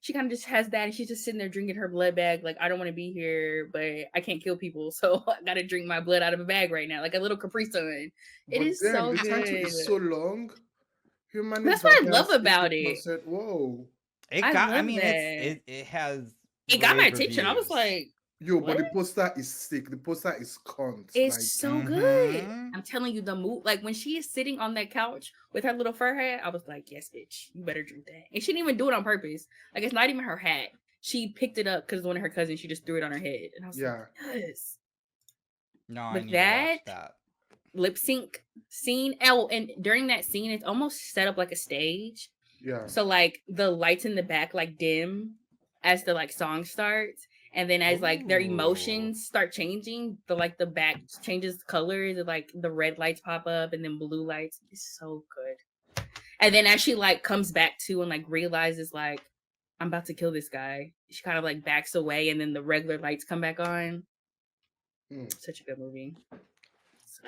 She kind of just has that, and she's just sitting there drinking her blood bag. Like, I don't want to be here, but I can't kill people, so I gotta drink my blood out of a bag right now, like a little Capri Sun. It But is damn, so the title good. is so long. Human That's what I love vampires about into it. concert. Whoa. It I got. I love mean, that. it has It got my rave attention. I was reviews. like, Yo, but what? the poster is sick. The poster is cunt. Like, It's so good. Mhm. I'm telling you, the move, like when she is sitting on that couch with her little fur hat, I was like, yes, bitch, you better drink that. And she didn't even do it on purpose. Like, it's not even her hat. She picked it up because one of her cousins, she just threw it on her head. And I was yeah. like, yes. No, I But need to watch that that. lip sync scene, oh, and during that scene, it's almost set up like a stage. Yeah. So like the lights in the back like dim as the like song starts. And then as like their Ooh. emotions start changing, the back changes colors, and like the red lights pop up and then blue lights. It's so good. And then as she like comes back to and like realizes like I'm about to kill this guy, she kind of like backs away and then the regular lights come back on. Mm. Such a good movie. No,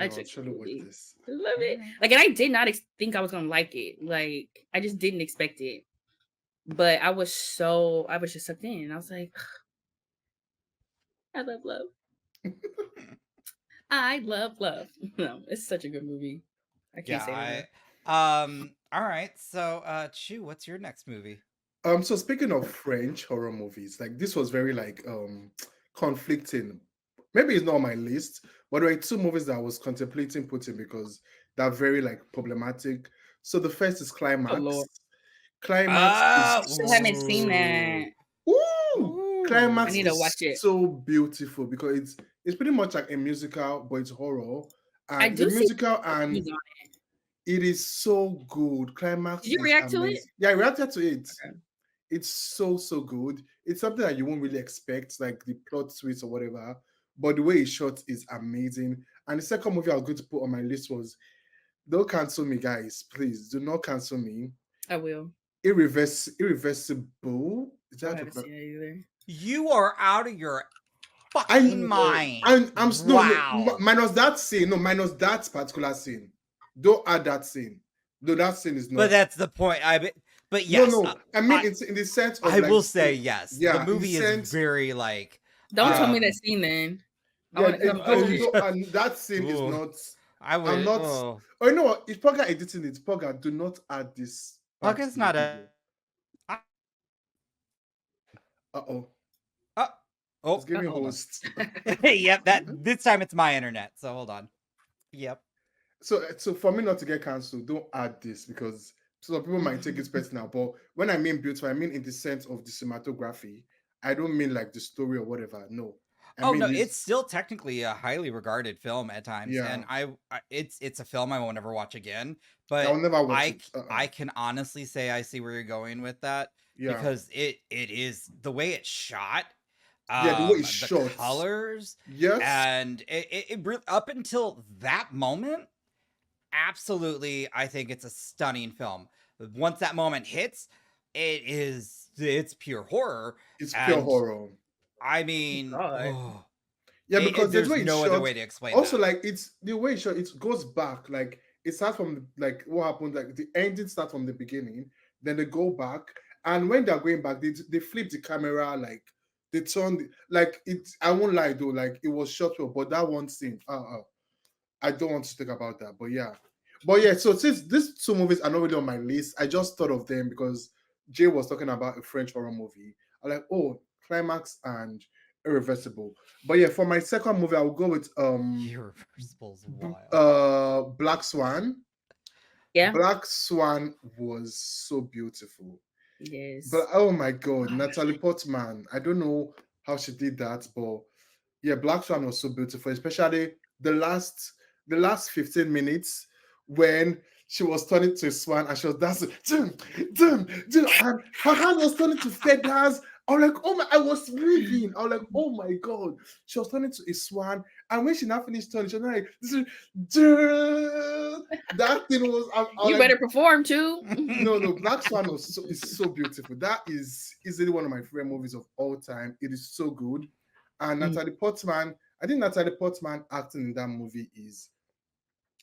Such I'll a surely good watch movie. this. I love it. Alright. Like, and I did not think I was gonna like it. Like, I just didn't expect it. But I was just sucked in. I was like, I love love. I love love. No, it's such a good movie. I can't say that enough. All right. So, Chew, what's your next movie? So speaking of French horror movies, like this was very like conflicting. Maybe it's not on my list, but there were two movies that I was contemplating putting because they're very like problematic. So the first is Oh Climax. Lord. Climax I is still haven't seen that. Ooh, I Climax need to is watch it. so beautiful because it's pretty much like a musical, but it's horror. I And the do see musical reviews and on it is so good. it. Climax Did you is react to it? amazing. Yeah, I reacted to it. Okay. It's so good. It's something that you won't really expect, like the plot twist or whatever. But the way it's shot is amazing. And the second movie I was going to put on my list was Don't Cancel Me, guys. Please do not cancel me. I will. Irreversible. Is I that haven't a- seen it either. You are out of your I fucking mind. I'm no, Wow. minus that scene. No, minus that particular scene. Don't add that scene. No, that scene is not. But that's the point. But no, yes, no. I mean, it's in the sense of I like, will say yes. yeah, The in the movie is sense- very like. Don't tell me Um, that scene then. I Yeah, wanna come and that scene is Ooh. not. I would. I'm not. Oh. Oh, you know what? If Pogga editing it, Pogga, do not add this. part Pogga's to the not a- video. Uh-oh. Oh. It's giving hold on. host. Yep. This time it's my internet. So hold on. Yep. So for me not to get cancelled, don't add this because some people might take it personal. But when I mean beautiful, I mean in the sense of the cinematography. I don't mean like the story or whatever. No. I mean no, this- it's still technically a highly regarded film at times, Yeah. and it's a film I will never watch again. I'll But never watch it. I can honestly say I see where you're going with that Yeah. because it is the way it's shot. Yeah, the way it's the shot. colors, Yes. and it up until that moment, absolutely, I think it's a stunning film. Once that moment hits, it's pure horror. It's pure and horror. I mean, God. oh, Yeah, because there's the way it's no shot, other way to explain. also that. like it's the way it's shot, it goes back. Like it starts from like what happened, like the ending starts from the beginning, then they go back, And when they're going back, they flip the camera, like they turn like it. I won't lie though, like it was shot well, but that one scene, I don't want to talk about that. But yeah. So since these two movies are not really on my list, I just thought of them because Jay was talking about a French horror movie. I'm like, oh, Climax and Irreversible. But yeah, for my second movie, I will go with Irreversible's wild. Black Swan. Yeah. Black Swan was so beautiful. Yes. But oh my god, Natalie Portman. I don't know how she did that, but yeah, Black Swan was so beautiful, especially the last the last 15 minutes when she was turning to a swan and she was dancing, dum, dum, dum, and her hand was turning to feathers. I was like, oh my, I was breathing. I was like, oh my god. She was turning to a swan. And when she now finished turning, she was like, this is dum. That thing was I was You like, better perform too. no, Black Swan is so beautiful. That is easily one of my favorite movies of all time. It is so good. And Mm. Natalie Portman, I think Natalie Portman acting in that movie is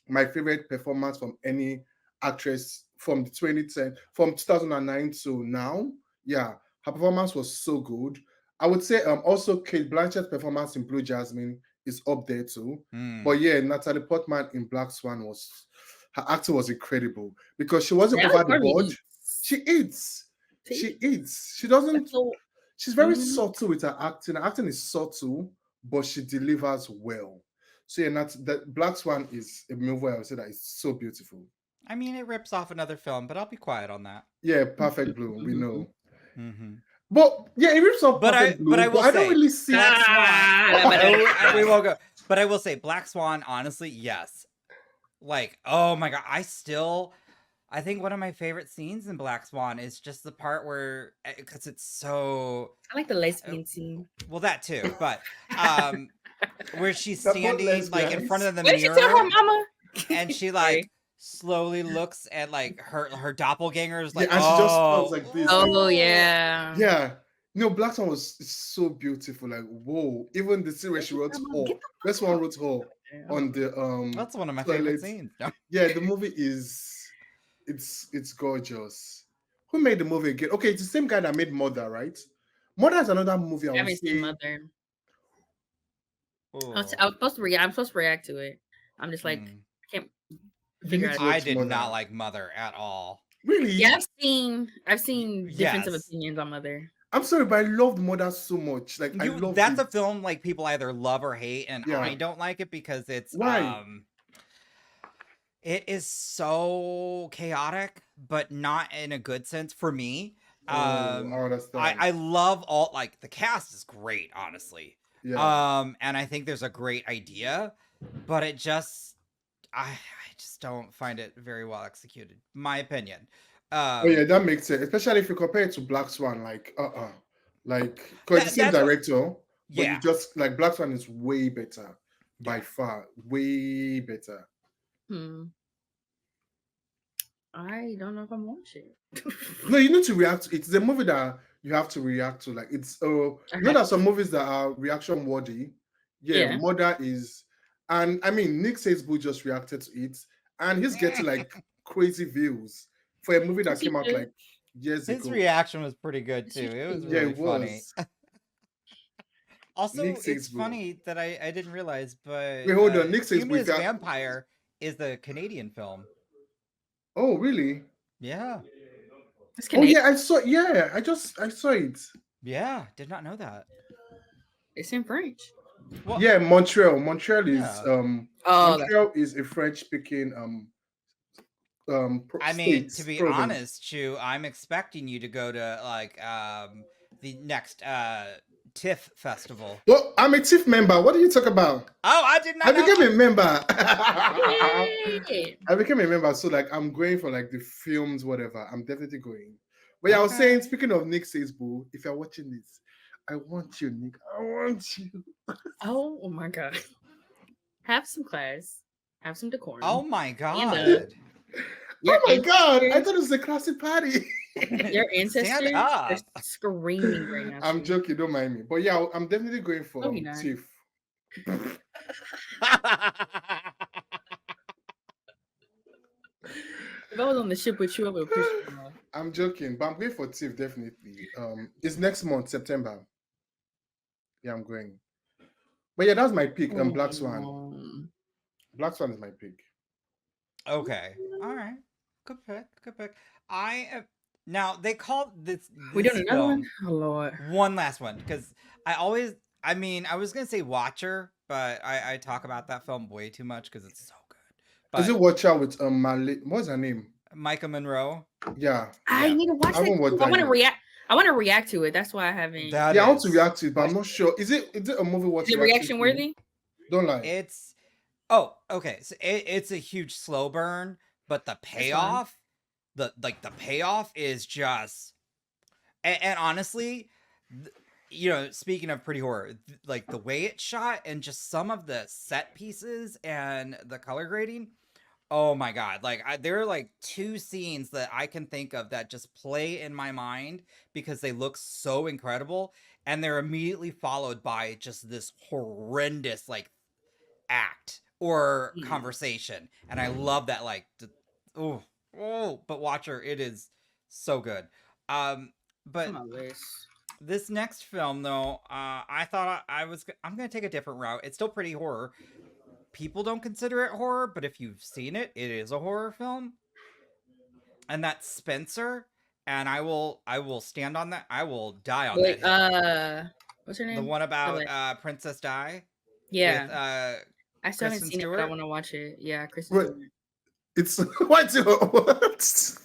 my favorite performance from any actress from the 2010, from 2009 to now. Yeah, her performance was so good. I would say also Kate Blanchett's performance in Blue Jasmine is up there too. Mm. But yeah, Natalie Portman in Black Swan was her acting was incredible because she wasn't That over the Barbie board. eats. She eats. See? She eats. She doesn't. That's so. She's very Mhm. subtle with her acting. Her acting is subtle, but she delivers well. So yeah, that Black Swan is a movie I would say that is so beautiful. I mean, it rips off another film, but I'll be quiet on that. Yeah, Perfect Blue, we know. Mm-hmm. But yeah, it rips off But Perfect Blue. I will I don't say, really see. Black Swan. We Ah, won't go. But I will say, Black Swan. Honestly, yes. Like, oh my god, I think one of my favorite scenes in Black Swan is just the part where, because it's so I like the lesbian scene. well, that too, but where she's They're both standing like in front of the What did you tell her mirror, mama? and she like slowly looks at like her doppelgangers, Yeah, like, and she just stands like this. Oh yeah. Yeah. No, Black Swan was so beautiful. Like, whoa. Even the scene where she wrote Grandma, her. get the Best one wrote her Yeah. on the that's one of my favorite toilet. scenes. No. Yeah, the movie is it's gorgeous. Who made the movie again? Okay, it's the same guy that made Mother, right? Mother is another movie I I would haven't seen say. Mother. Ooh. I was supposed to react. I'm supposed to react to it. I'm just like, Mm. I can't You figure need out. to I watch did Mother. not like Mother at all. Really? Yeah, I've seen defensive Yes. opinions on Mother. I'm sorry, but I loved Mother so much. Like, I loved That's it. a film like people either love or hate, and Yeah. I don't like it because it's Why? it is so chaotic, but not in a good sense for me. I understand. I love all, like, the cast is great, honestly. Yeah. And I think there's a great idea, but it just I just don't find it very well executed. My opinion. Oh yeah, that makes sense. Especially if you compare it to Black Swan, like like because it's the same That's what- director, but yeah. you just like Black Swan is way better by Yeah. far, way better. I don't know if I'm watching it. No, you need to react to it. It's a movie that you have to react to. Like it's you know, there are some movies that are reaction worthy. Yeah, Yeah. Mother is, and I mean Nick Sainsbury just reacted to it, and he's getting like crazy views for a movie that Yes, he came out did. like years His ago. reaction was pretty good Yes, too. he It was did. Yeah, really it funny. was. Also, Nick it's Sainsbury. funny that I didn't realize, but Wait, hold on. Nick Sainsbury. Humanist Vampire is the Canadian film. Oh, really? Yeah. It's Oh Canadian. yeah, I saw. Yeah, I saw it. Yeah, did not know that. It's in French. Well, Yeah, Montreal. Montreal is Yeah. Montreal is a French speaking I mean, state, to be province. honest, Chu, I'm expecting you to go to like the next TIFF festival. Well, I'm a TIFF member. What do you talk about? Oh, I did not I know. became a member. Yay. I became a member, so like I'm going for like the films, whatever. I'm definitely going. But yeah, I was saying, Okay. speaking of Nick Sainsbury, if you're watching this, I want you, Nick. I want you. Oh my god. Have some class. Have some decorum. Oh my Stand god. up. Your Oh my god! I ancestors- thought it was a classic party. Your ancestors are up. screaming right now. I'm Sue. joking, don't mind me. But yeah, I'm definitely going for No, you're not. TIFF. If I was on the ship with you, I would push you off. I'm joking, but I'm going for Thief definitely. It's next month, September. Yeah, I'm going. But yeah, that's my pick. Black Swan. Black Swan is my pick. Okay. All right. Good pick. Good pick. I am now they called We this doing another one? film Oh Lord. one last one because I mean I was gonna say Watcher, but I talk about that film way too much because it's so good. Is it But Watch Out with what's her name? Micah Monroe, Yeah, I yeah, need to watch I that. haven't watched I that want to yet. react. I want to react to it. That's why I haven't. that Yeah, I want to is react to it, but I'm like not sure. Is it a movie worth Is it reacting reaction to? worthy? Don't lie. it's okay. So it's a huge slow burn, but the That's fine. payoff, the payoff is just and honestly, you know, speaking of pretty horror, like the way it's shot and just some of the set pieces and the color grading. Oh my god! Like there are like two scenes that I can think of that just play in my mind because they look so incredible, and they're immediately followed by just this horrendous like act or conversation, and I love that. Like, but Watcher, it is so good. It's on But my list. this next film though, I thought I'm gonna take a different route. It's still pretty horror. People don't consider it horror, but if you've seen it, it is a horror film. And that's Spencer. And I will stand on that. I will die on Wait, that hill. what's her name? The one about Like, Princess Di yeah, with I still haven't Kristen seen it, but I Stewart. want to watch it. Yeah, Kristen Wait, Stewart. it's what?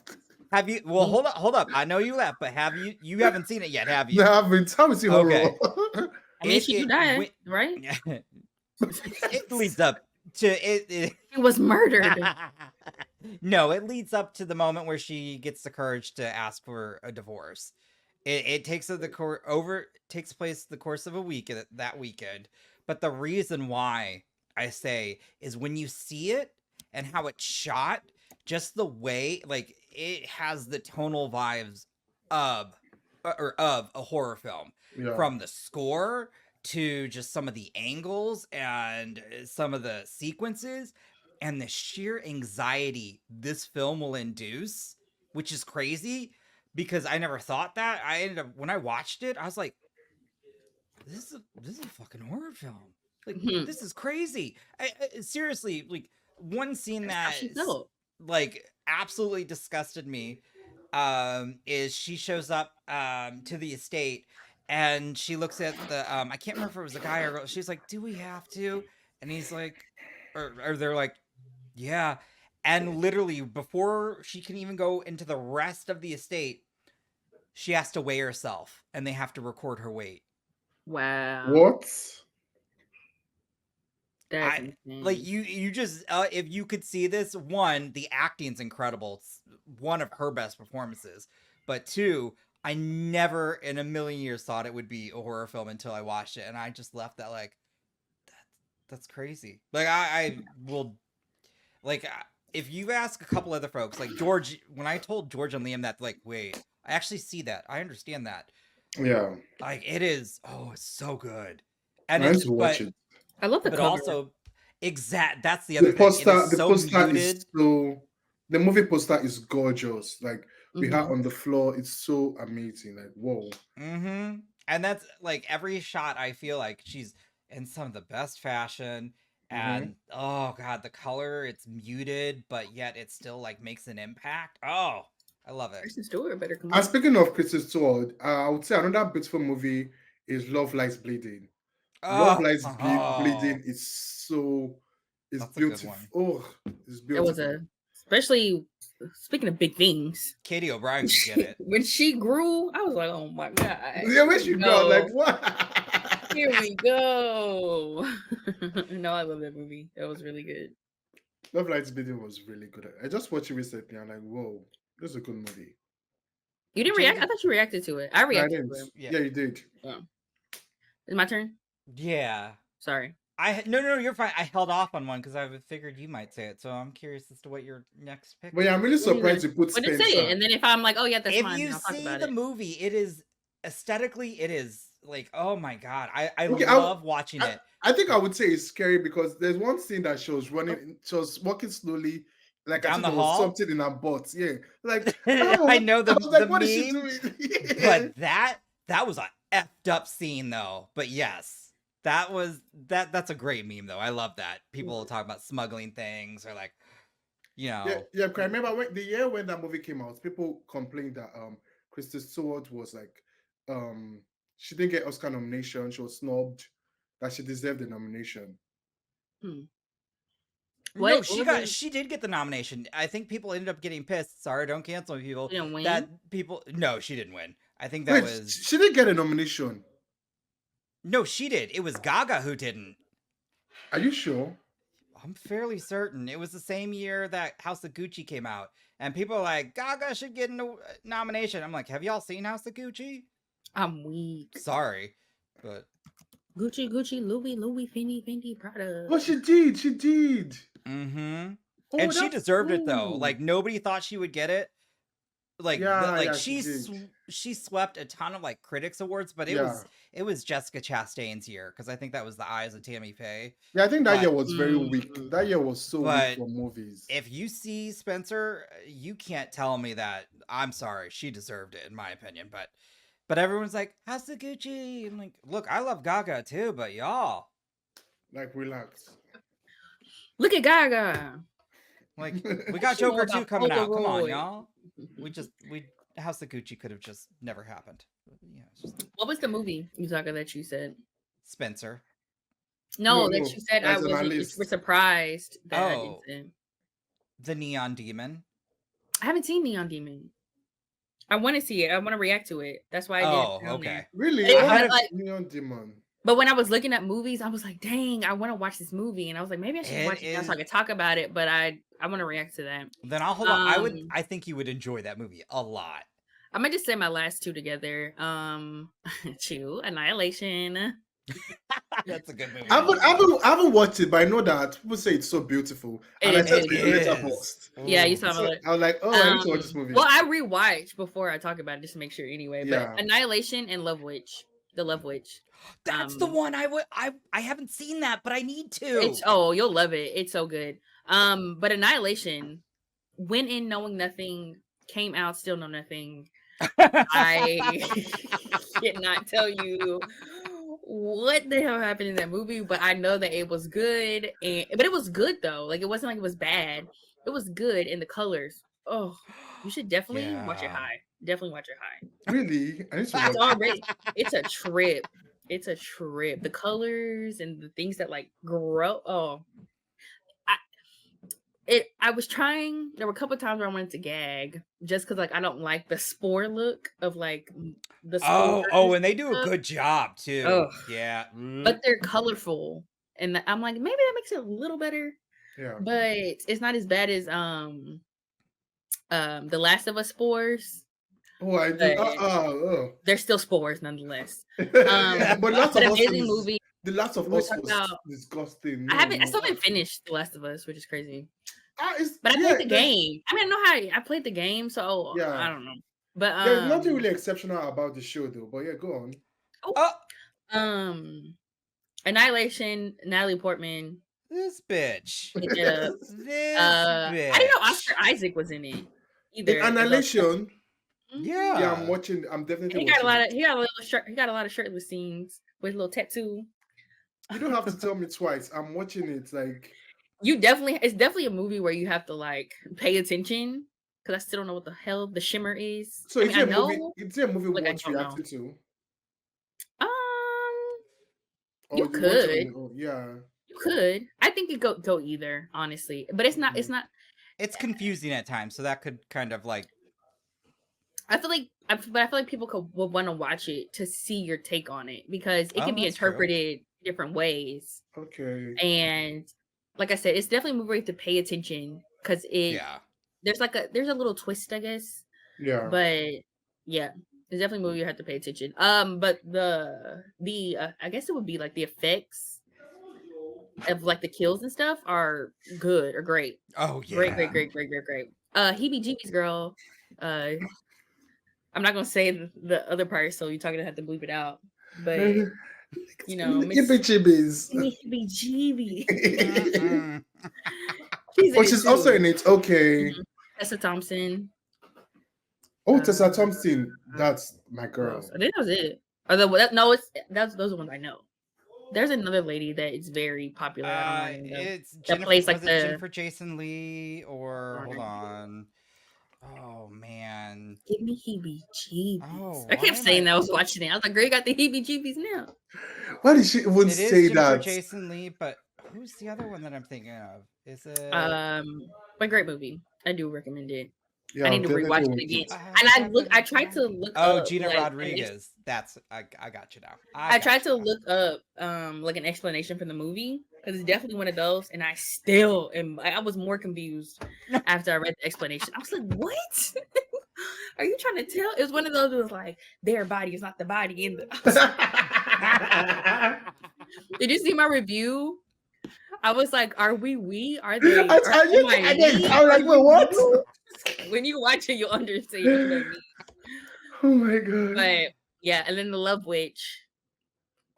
Have you? Well, hold up. I know you laugh, but have you? You haven't seen it yet, have you? No, I haven't seen horror. Okay. I mean, she died, right? It leads up to it. She was murdered. No, it leads up to the moment where she gets the courage to ask for a divorce. It takes takes place the course of a week that weekend. But the reason why I say is when you see it and how it's shot, just the way like it has the tonal vibes of a horror film. Yeah. From the score to just some of the angles and some of the sequences and the sheer anxiety this film will induce, which is crazy because I never thought that. I ended up when I watched it, I was like, this is a fucking horror film. Like this is crazy. I seriously, like one scene that like absolutely disgusted me is she shows up to the estate and she looks at the I can't remember if it was a guy or girl. She's like, do we have to? And he's like, or they're like, yeah. And literally before she can even go into the rest of the estate, she has to weigh herself and they have to record her weight. Wow. What? That's insane. Like you just if you could see this, one, the acting's incredible. It's one of her best performances. But two, I never in a million years thought it would be a horror film until I watched it, and I just left that like that's crazy. Like I will like if you ask a couple other folks, like George, when I told George and Liam that, like, wait, I actually see that. I understand that. Yeah. Like it is. Oh, it's so good. And I need to watch it. I love the but cover. also that's the other The poster, thing. It is the so poster muted. is so. The movie poster is gorgeous. Like we Mm-hmm. have on the floor, it's so amazing. Like whoa. Mm-hmm. And that's like every shot. I feel like she's in some of the best fashion. And oh god, the color, it's muted, but yet it still like makes an impact. Oh, I love it. Kristen Stewart better come And on. speaking of Kristen Stewart, I would say another beautiful movie is Love Lies Bleeding. Love Lies Bleeding is so. It's That's a good beautiful. one. Oh, it's It beautiful. was especially speaking of big things. Katie O'Brien could get it. When she grew, I was like, oh my god. Yeah, when she grew, like what? Here we go. No, I love that movie. That was really good. Love Lies Bleeding was really good. I just watched it recently. I'm like, whoa, this is a good movie. You didn't react? I thought you reacted to it. I No, I reacted didn't. to it. Yeah, you did. Is my turn? Yeah. Sorry. No, you're fine. I held off on one because I figured you might say it. So I'm curious as to what your next pick. But yeah, I'm really surprised you put But Spencer. just say it, and then if I'm like, oh yeah, that's if fine. you I'll talk see about the it. movie, it is aesthetically, it is like, oh my god, I Okay, love watching it. I think I would say it's scary because there's one scene that she was running, she was walking slowly Like I Down think the there was hall? something in her butt. Yeah. Like, I know I the was like, the what is she meme, doing? Yeah. but that was a effed up scene though. But yes, that's a great meme though. I love that. People talk about smuggling things or like, you Yeah, know, yeah. 'Cause I remember when the year when that movie came out, people complained that Kristen Stewart was like she didn't get Oscar nomination, she was snubbed, that she deserved the nomination. Hmm. no, What was she did get the nomination. I think people ended up getting pissed. Sorry, don't cancel me, people. she didn't win? That people no, she didn't win. I think that Wait, was she didn't get a nomination. no, she did. It was Gaga who didn't. Are you sure? I'm fairly certain it was the same year that House of Gucci came out, and people are like, Gaga should get a nomination. I'm like, have y'all seen House of Gucci? I'm weak. Sorry, but Gucci, Gucci, Louis, Louis, Fendi, Fendi, Prada. Oh, she did. She did. mm-hmm. Oh, And she that's deserved it though. cool. Like nobody thought she would get it. Like Yeah, like yeah, she did. she swept a ton of like critics awards, but Yeah. it was Jessica Chastain's year because I think that was The Eyes of Tammy Faye. Yeah, I think that But- year was very weak. That year was so weak But for movies. If you see Spencer, you can't tell me that. I'm sorry, she deserved it in my opinion. But everyone's like, House of Gucci. I'm like, look, I love Gaga too, but y'all, Like, relax. Look at Gaga. like, we got She know Joker 2 about coming out. Come on, Polaroid. y'all. We House of Gucci could have just never happened. Yeah, it's just What was the movie, Uzaka, that you said? Spencer. No, No, that no, you said I that's on our wasn't. You list. were surprised that I Oh. didn't say. The Neon Demon. I haven't seen Neon Demon. I want to see it. I want to react to it. That's why I didn't. Oh, put it on okay. there. Really? It I was had like- Neon Demon. But when I was looking at movies, I was like, dang, I want to watch this movie. And I was like, maybe I should It watch it now so I is- can talk about it. But I want to react to that. Then I'll hold on. Um, I think you would enjoy that movie a lot. I might just say my last two together. Annihilation. That's a good movie. I haven't watched it, but I know that people say it's so beautiful. And I said It it's a is. post. Yeah, you Ooh. saw my. So I was like, oh, I need to watch this movie. Well, I rewatched before I talk about it just to make sure anyway. Yeah. But Annihilation and Love Witch. The Love Witch. That's the one I haven't seen that, but I need to. You'll love it. It's so good. But Annihilation, went in knowing nothing, came out still know nothing. I cannot tell you what the hell happened in that movie, but I know that it was good, but it was good though. Like it wasn't like it was bad. It was good, and the colors. Oh, you should definitely watch it Yeah. high. Definitely watch it high. Really? I need to It's watch already. It's a trip. It's a trip. The colors and the things that like grow. Oh, I was trying. There were a couple of times where I wanted to gag just because like I don't like the spore look of like the spores. And they do a stuff. good job too. Ugh. Yeah. But they're colorful, and I'm like maybe that makes it a little better, Yeah. but it's not as bad as the Last of Us spores. Oh, I do. But- They're still spores nonetheless. But Last But of Us amazing is, movie. The Last of We're Us talking was about- disgusting. I still haven't finished The Last of Us, which is crazy. It's, But I yeah, played the there's- game. I mean, I know how I played the game, so Yeah. I don't know. But There's nothing really exceptional about the show, though. But yeah, go on. Oh, Annihilation, Natalie Portman. this bitch. picked it up. This I bitch. didn't know Oscar Isaac was in it either. In Annihilation, Yeah. yeah, I'm watching. I'm definitely. He got a watching lot it. of he got a lot of shirtless scenes with a little tattoo. You don't have to tell me twice. I'm watching it. Like, It's definitely a movie where you have to like pay attention because I still don't know what the hell the shimmer is. so I is mean, it I a movie? know. Is it a movie Like, I worth don't know. reacting to? Or You watch it on could. your own? Yeah. You could. I think it go either, honestly. But it's not. It's not. It's confusing at times, so that could kind of like I feel like people would want to watch it to see your take on it because it Oh, can be that's true. interpreted different ways. Okay. And like I said, it's definitely a movie where you have to pay attention because yeah. there's a little twist, I guess. Yeah. But yeah, it's definitely a movie you have to pay attention. But the I guess it would be like the effects of like the kills and stuff are good or great. Oh yeah. Great. Heebie Jeebies girl. I'm not gonna say the other part, so you're talking to have to bleep it out. But you know, Miss Yippee chibbies. Heebie Jeebies. Mm-mm. She's For Oh, it she's also too. in it. Okay. Tessa Thompson. Oh, Tessa Uh, Thompson. That's my who else? girl. I think that was it. No, those are the ones I know. There's another lady that is very popular. I don't know her name though. It's That Jennifer. plays like Was it the. Jennifer Jason Lee or hold Darn. on? Oh man. Give me heebie-jeebies. Oh, I why kept am saying I? that I was watching it. I was like, girl, you got the heebie-jeebies now. Why did she even It is say Jennifer that? Jason Lee, but who's the other one that I'm thinking of? Is it? But great movie. I do recommend it. Yeah, I I'll need to definitely rewatch watch it again. it. And I tried to look Oh, up Gina like Rodriguez. That's I got you now. I got tried you to now. look up like an explanation for the movie because it's definitely one of those, and I still am. I was more confused after I read the explanation. I was like, "What are you trying to tell?" It was one of those. It was like their body is not the body in the. Did you see my review? I was like, "Are we? Are they? I, Are, I, am I I did. we? I was Are like, wait, you what? you?" When you watch it, you'll understand what I mean. Oh my god. But yeah, and then the Love Witch.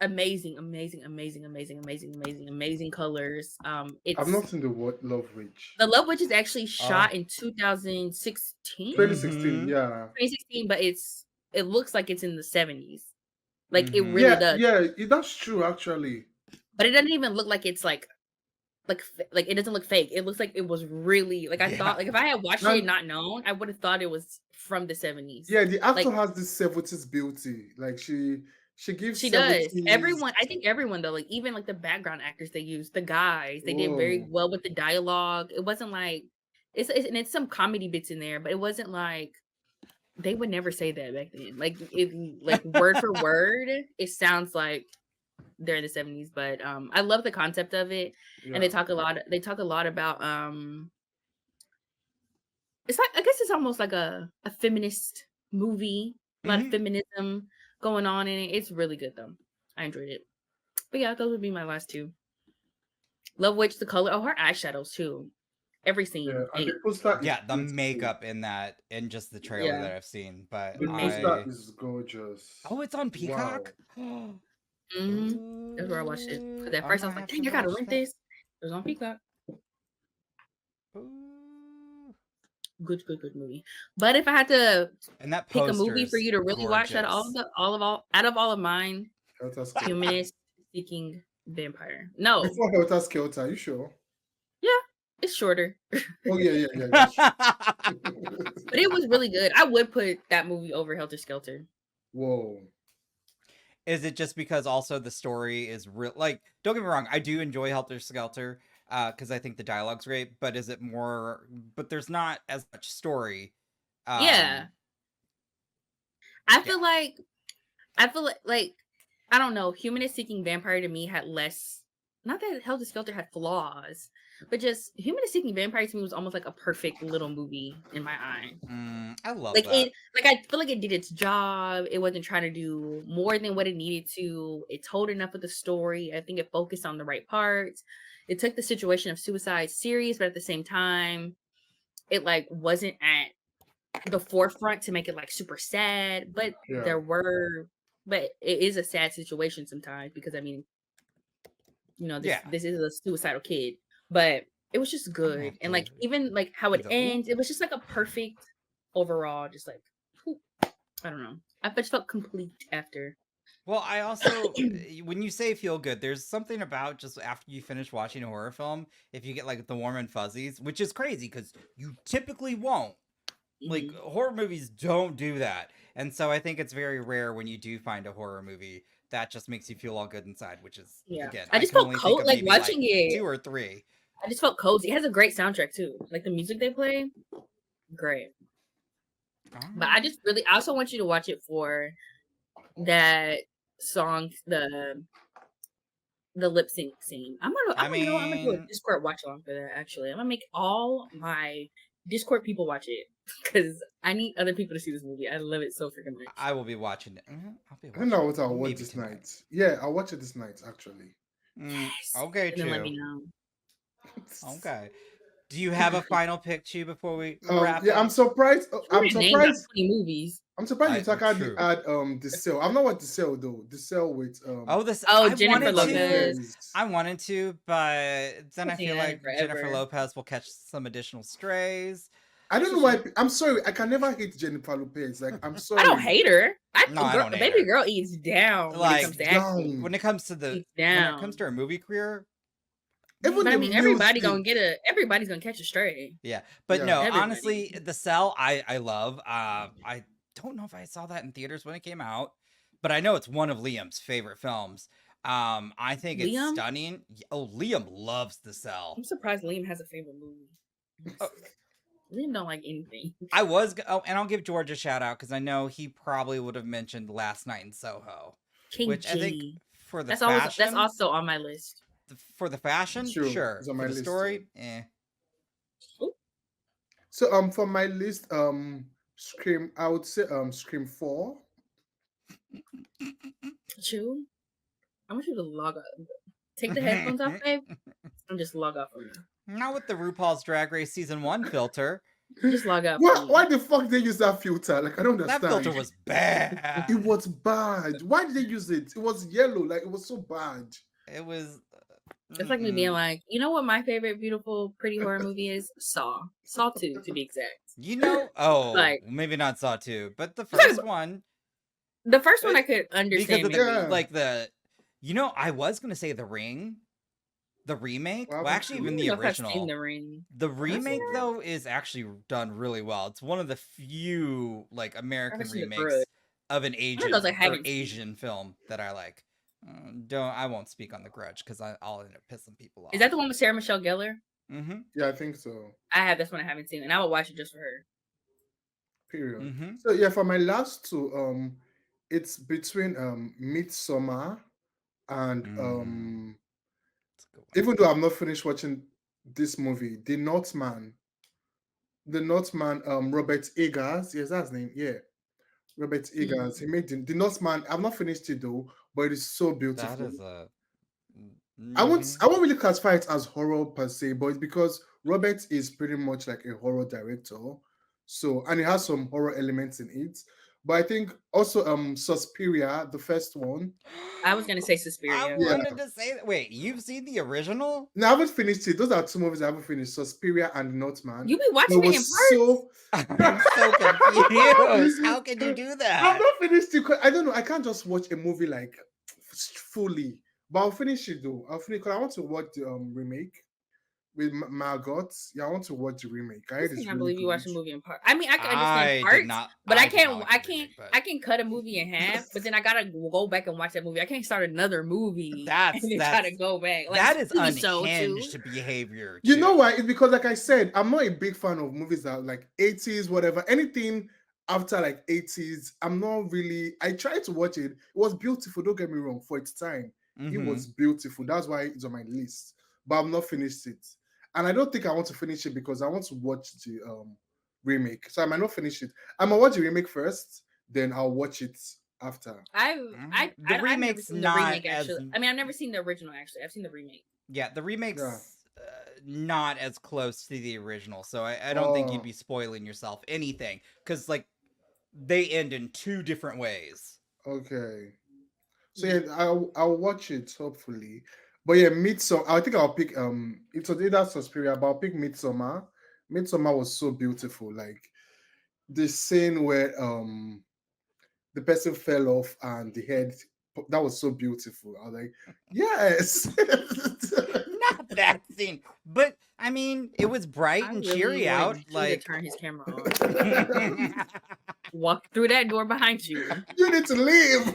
Amazing, amazing, amazing, amazing, amazing, amazing, amazing colors. I've It's not seen the Love Witch. the Love Witch is actually Oh. shot in 2016, 2016, yeah. 2016, but it looks like it's in the 70s. Like it Mhm. really Yeah, does. yeah, that's true actually. But it doesn't even look like it's like it doesn't look fake. It looks like it was really like I Yeah. thought like if I had watched And- it and not known, I would have thought it was from the 70s. Yeah, the actor Like has this 70s beauty. Like she gives she does. 70s. Everyone, I think everyone though, like even like the background actors they used, the guys, they did very Whoa. well with the dialogue. It wasn't like and it's some comedy bits in there, but it wasn't like they would never say that back then. Like word for word, it sounds like they're in the 70s. But I love the concept of it. Yeah. And they talk a lot about it's like I guess it's almost like a feminist movie. A lot of Mhm. feminism going on in it. It's really good though. I enjoyed it. But yeah, those would be my last two. Love Witch, the color. Oh, her eyeshadows too. Every scene. Yeah, and eight. the poster is Yeah, the beautiful. makeup in that and just the trailer Yeah. that I've seen. But The poster I is gorgeous. Oh, it's on Peacock? Mhm. That's where I watched it. Because at I first I might was like, have dang, to I gotta watch rent that. this. It was on Peacock. Ooh. Good movie. But if I had to And that pick a poster movie for is you to really watch out gorgeous. of all of mine, Helter Skelter. Humanist Seeking Vampire. No. Before Helter Skelter, are you sure? Yeah, it's shorter. Oh yeah. That's true. But it was really good. I would put that movie over Helter Skelter. Whoa. Is it just because also the story is real? Like, don't get me wrong, I do enjoy Helter Skelter because I think the dialogue's great. But is it more? But there's not as much story. Yeah. I feel like I don't know, Humanist Seeking Vampire to me had less, not that Helter Skelter had flaws, but just Humanist Seeking Vampire to me was almost like a perfect little movie in my eye. I love Like that. I feel like it did its job. It wasn't trying to do more than what it needed to. It told enough of the story. I think it focused on the right parts. It took the situation of suicide serious, but at the same time, it like wasn't at the forefront to make it like super sad. But Yeah. but it is a sad situation sometimes because I mean, you know, this is a suicidal kid. But it was just good. And like even like how it He's a- ends, it was just like a perfect overall, just like whew, I don't know. I just felt complete after. Well, I also, when you say feel good, there's something about just after you finish watching a horror film, if you get like the warm and fuzzies, which is crazy because you typically won't. Like horror movies don't do that. And so I think it's very rare when you do find a horror movie that just makes you feel all good inside, which is again, I just can felt only think cold of like maybe watching it. 2 or 3. I just felt cozy. It has a great soundtrack too. Like the music they play, great. But I also want you to watch it for that song, the lip sync scene. I'm gonna do a Discord watch along for that. Actually, I'm gonna make all my Discord people watch it because I need other people to see this movie. I love it so freaking much. I will be watching it. I'll be I don't know what I'll watch maybe this tonight. night. Yeah, I'll watch it this night actually. Yes. Okay, And then let me know. Okay. Do you have a final pick, Chu, before we wrap Yeah, up? I'm surprised. I'm We named like surprised. 20 movies. I'm surprised you talk True. add the cell. I've not watched the cell though. The cell with Oh, I Jennifer wanted to. Lopez. I wanted to, but then I Haven't seen feel that in like Jennifer forever. Lopez will catch some additional strays. I don't know why. I'm sorry. I can never hate Jennifer Lopez. Like, I'm sorry. I don't hate her. No, I don't hate baby her. girl eats down when Like, it comes to acting. down. When it comes to Eats when it comes down. to her movie career, Even But I the mean, everybody music. everybody's gonna catch a stray. yeah. But Yeah. no, Everybody. honestly, The Cell, I love. I don't know if I saw that in theaters when it came out, but I know it's one of Liam's favorite films. I think it's Liam? stunning. Oh, Liam loves The Cell. I'm surprised Liam has a favorite movie. Oh. Liam don't like anything. I was, and I'll give George a shout out because I know he probably would have mentioned Last Night in Soho, King which G. I think for the that's fashion, also on my list. for the fashion, True, sure. it's on For my the list story, Ooh. So for my list, Scream. I would say Scream 4. Chew. I want you to log off. Take the headphones off, babe, and just log off. Not with the RuPaul's Drag Race season 1 filter. Just log off. Why the fuck they use that filter? Like, I don't That understand. filter was bad. It was bad. Why did they use it? It was yellow. Like, it was so bad. It was. It's like me being like, you know what my favorite beautiful pretty horror movie is? Saw 2 to be exact. You know, oh, Like- maybe not Saw 2, but the first one. The first one I could Because understand. of Maybe. Yeah. like I was gonna say The Ring, the remake. Well, Well, actually, even the I don't know if I've seen original. The Ring. The remake though is actually done really well. It's one of the few like American seen The remakes Grudge. of an those I or haven't seen. Asian film that I like. I won't speak on The Grudge because I'll end up pissing people off. Is that the one with Sarah Michelle Gellar? Mm-hmm. Yeah, I think so. That's one I haven't seen, and I will watch it just for her. Period. Mm-hmm. So yeah, for my last two, it's between Midsummer and That's a good one. even though I'm not finished watching this movie, The Northman. The Northman, Robert Eggers. Yes, that's his name. Yeah. Robert Eggers. He made the Northman. I've not finished it though, but it is so beautiful. That is a. I won't really classify it as horror per se, but it's because Robert is pretty much like a horror director. So, and it has some horror elements in it. But I think also Suspiria, the first one. I was gonna say I Suspiria. wanted to say that. Wait, you've seen the original? No, I haven't finished it. Those are two movies I haven't finished: Suspiria and Northman. You be But watching it it in was parts. so. I'm so confused. How can you do I've that? not finished it. 'Cause I don't know. I can't just watch a movie like fully, but I'll finish it though. I'll finish because I want to watch the remake with Margot. Yeah, I want to watch the remake. I I heard it's can't really believe you watch a good. movie in parts. I mean, I can I understand did parts, not. but I did not can't. like I the can't. remake, but I can cut a movie in half, but then I gotta go back and watch that movie. I can't start another movie That's- and then that's- gotta go back. Like, that is TV show, too. unhinged behavior. You know too. why? It's because, like I said, I'm not a big fan of movies that are like 80s, whatever. Anything after like 80s, I'm not really. I tried to watch it. It was beautiful. Don't get me wrong. For its time, it Mhm. was beautiful. That's why it's on my list. But I've not finished it, and I don't think I want to finish it because I want to watch the remake. So I might not finish it. I might watch the remake first, then I'll watch it after. The I've never remake's seen not the remake as- actually. I mean, I've never seen the original actually. I've seen the remake. Yeah, the remake's Yeah. not as close to the original, so I don't think you'd Oh. be spoiling yourself anything because like they end in two different ways. Okay. So yeah, I'll watch it hopefully. But yeah, Midsummer. I think I'll pick it was either Suspiria, but I'll pick Midsummer. Midsummer was so beautiful. Like the scene where the person fell off and the head, that was so beautiful. I was like, yes. Not that scene, but I mean, it was bright I and really cheery wanted out. Drew to Like, turn his camera off. Walk through that door behind you. You need to leave.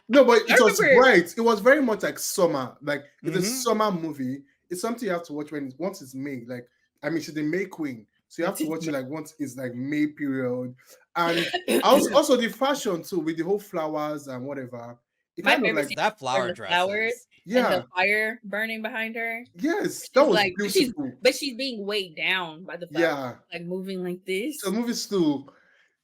No, but it was remember- bright. It was very much like summer. Like it's a Mhm. summer movie. It's something you have to watch once it's May. Like I mean, she's the May queen, so you have to watch it like once it's like May period. And also the fashion too, with the whole flowers and whatever. It My kind of favorite like scene- that flower the dress. flowers. And yeah, the fire burning behind her. yes, that was like, she's- beautiful. But she's being weighed down by the fire. Yeah, Like moving like this. so the movie still.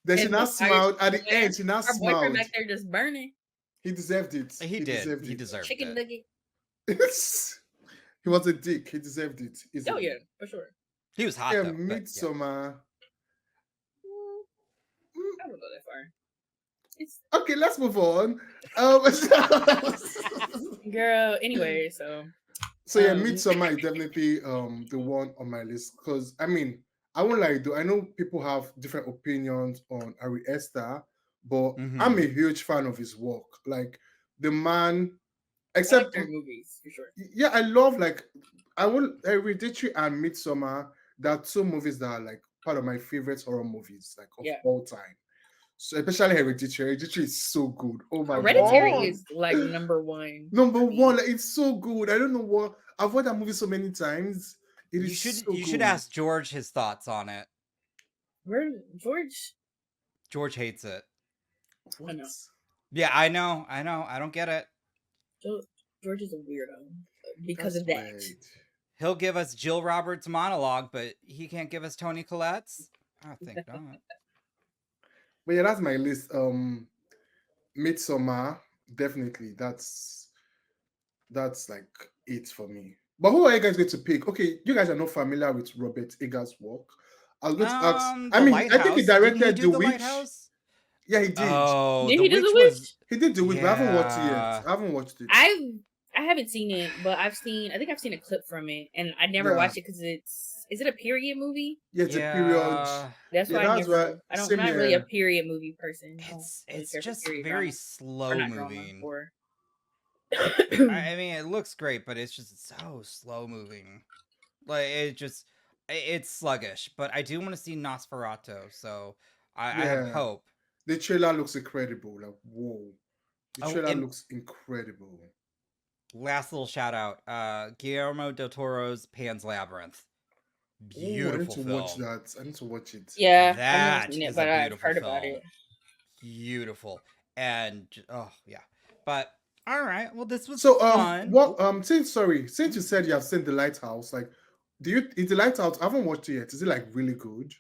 Then she And now the fire smiled at the fire. end. She now Our boyfriend smiled. back there just burning. He deserved it. He did. deserved He it. deserved Chicken it. nugget. He He was a dick. He deserved it Oh easily. yeah, for sure. He was hot Yeah, though. But yeah. Midsummer. I don't go that far. It's Okay, let's move on. girl. Anyway, so So yeah, um, Midsummer is definitely the one on my list because I mean I won't lie, though I know people have different opinions on Ari Esther, but I'm Mhm. a huge fan of his work. Like the man, I like except their movies for sure. yeah, I love like I will Hereditary and Midsummer. There are two movies that are like part of my favorite horror movies like of Yeah. all time. So especially Hereditary. Hereditary is so good. Oh my Hereditary god. is like number one. Number for me. one, like, it's so good. I don't know what I've watched that movie so many times. It You is should so you should good. ask George his thoughts on it. Where George? George hates it. What? know. Yeah, I know. I don't get it. George is a weirdo because That's of that. weird. He'll give us Jill Roberts' monologue, but he can't give us Tony Collette's? I think not. But yeah, that's my list. Midsummer, definitely. That's like it for me. But who are you guys going to pick? Okay, you guys are not familiar with Robert Eggers' work. I was going to ask. I The mean, I think he Lighthouse. directed Didn't he do The The Witch. Lighthouse? Yeah, he did. Oh, Did The he do Witch The was Witch? He did The Witch, but I haven't watched it yet. Yeah. I haven't watched it. I haven't seen it, but I think I've seen a clip from it, and I never Yeah. watched it because is it a period movie? Yeah, it's a period. That's Yeah, why that's why. I'm Same not really a here. period movie person. I don't really It's care for just period very drama. slow Or not drama, moving. or I mean, it looks great, but it's just so slow moving. Like it's sluggish. But I do want to see Nosferatu, so I have Yeah. hope. The trailer looks incredible. Like, whoa. The Oh, trailer and- looks incredible. Last little shout out, Guillermo del Toro's Pan's Labyrinth. Ooh, I need Beautiful to film. watch that. I need to watch it. yeah, I've That never seen it, is but a I've beautiful heard about film. it. Beautiful. And oh yeah. But all right. Well, this was So fun. since you said you have seen The Lighthouse, like is The Lighthouse, I haven't watched it yet. Is it like really good?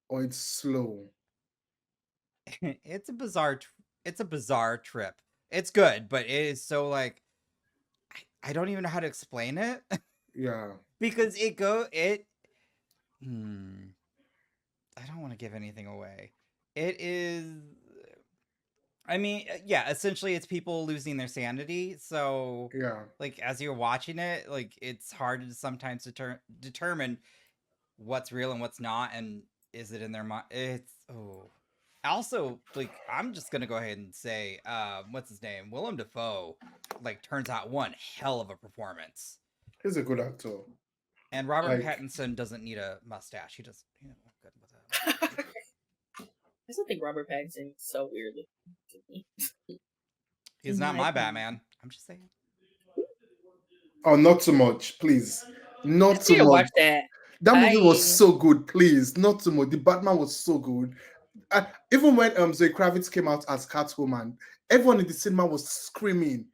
Or it's slow? It's a bizarre trip. It's good, but it is so like I don't even know how to explain it. Yeah. Because I don't want to give anything away. It is I mean, yeah, essentially it's people losing their sanity. So Yeah. like as you're watching it, like it's hard to sometimes determine what's real and what's not, and is it in their mind. It's also, like, I'm just gonna go ahead and say what's his name, Willem Dafoe, like turns out one hell of a performance. He's a good actor. And Robert Like- Pattinson doesn't need a mustache. He just good with that. I still think Robert Pattinson is so weird looking to me. He's In not my my opinion. Batman. I'm just saying. Oh, not too much, please. Not I too need to much. watch that. That movie I- was so good, please. Not too much. The Batman was so good. Even when Zoe Kravitz came out as Catwoman, everyone in the cinema was screaming.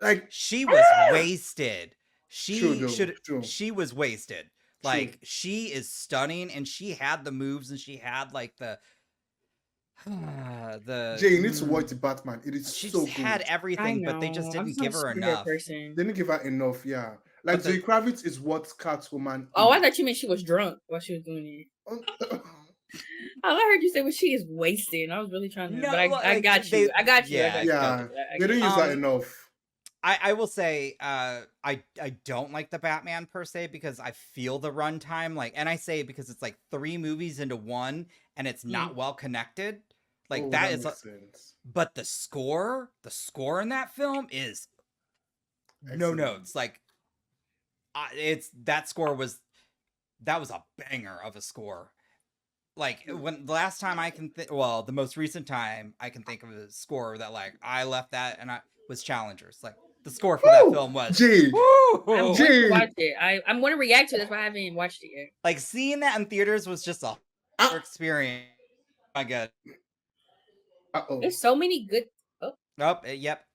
Like, She was wasted. True, though, true. She was wasted. True. Like, she is stunning, and she had the moves, and she had like the Jay, you need to watch the Batman. It is She so just good. had I everything, but they know. just I'm didn't so give her screwed enough. person. They didn't give her enough, yeah. Like But the- Zoe Kravitz is what Catwoman Oh, I is. thought you meant she was drunk while she was doing it. Oh, All I heard you say was she is wasted. I was really trying to, No, but I like, got you. I got you. yeah, I got yeah, you. they I get didn't you. use that Um, enough. I will say I don't like the Batman per se because I feel the runtime, like, and I say it because it's like 3 movies into one and it's not well connected. Like Oh, that is makes sense. but the score in that film is no Excellent. notes. Like that was a banger of a score. Like when the last time I can the most recent time I can think of a score that like I left that and I was Challengers. Like the score for that Woo! film was Jade. I'm woo! going Jade. to watch it. I'm going to react to it. That's why I haven't watched it yet. Like seeing that in theaters was just a Ah. experience. My God. Uh-oh. There's so many good. Yep.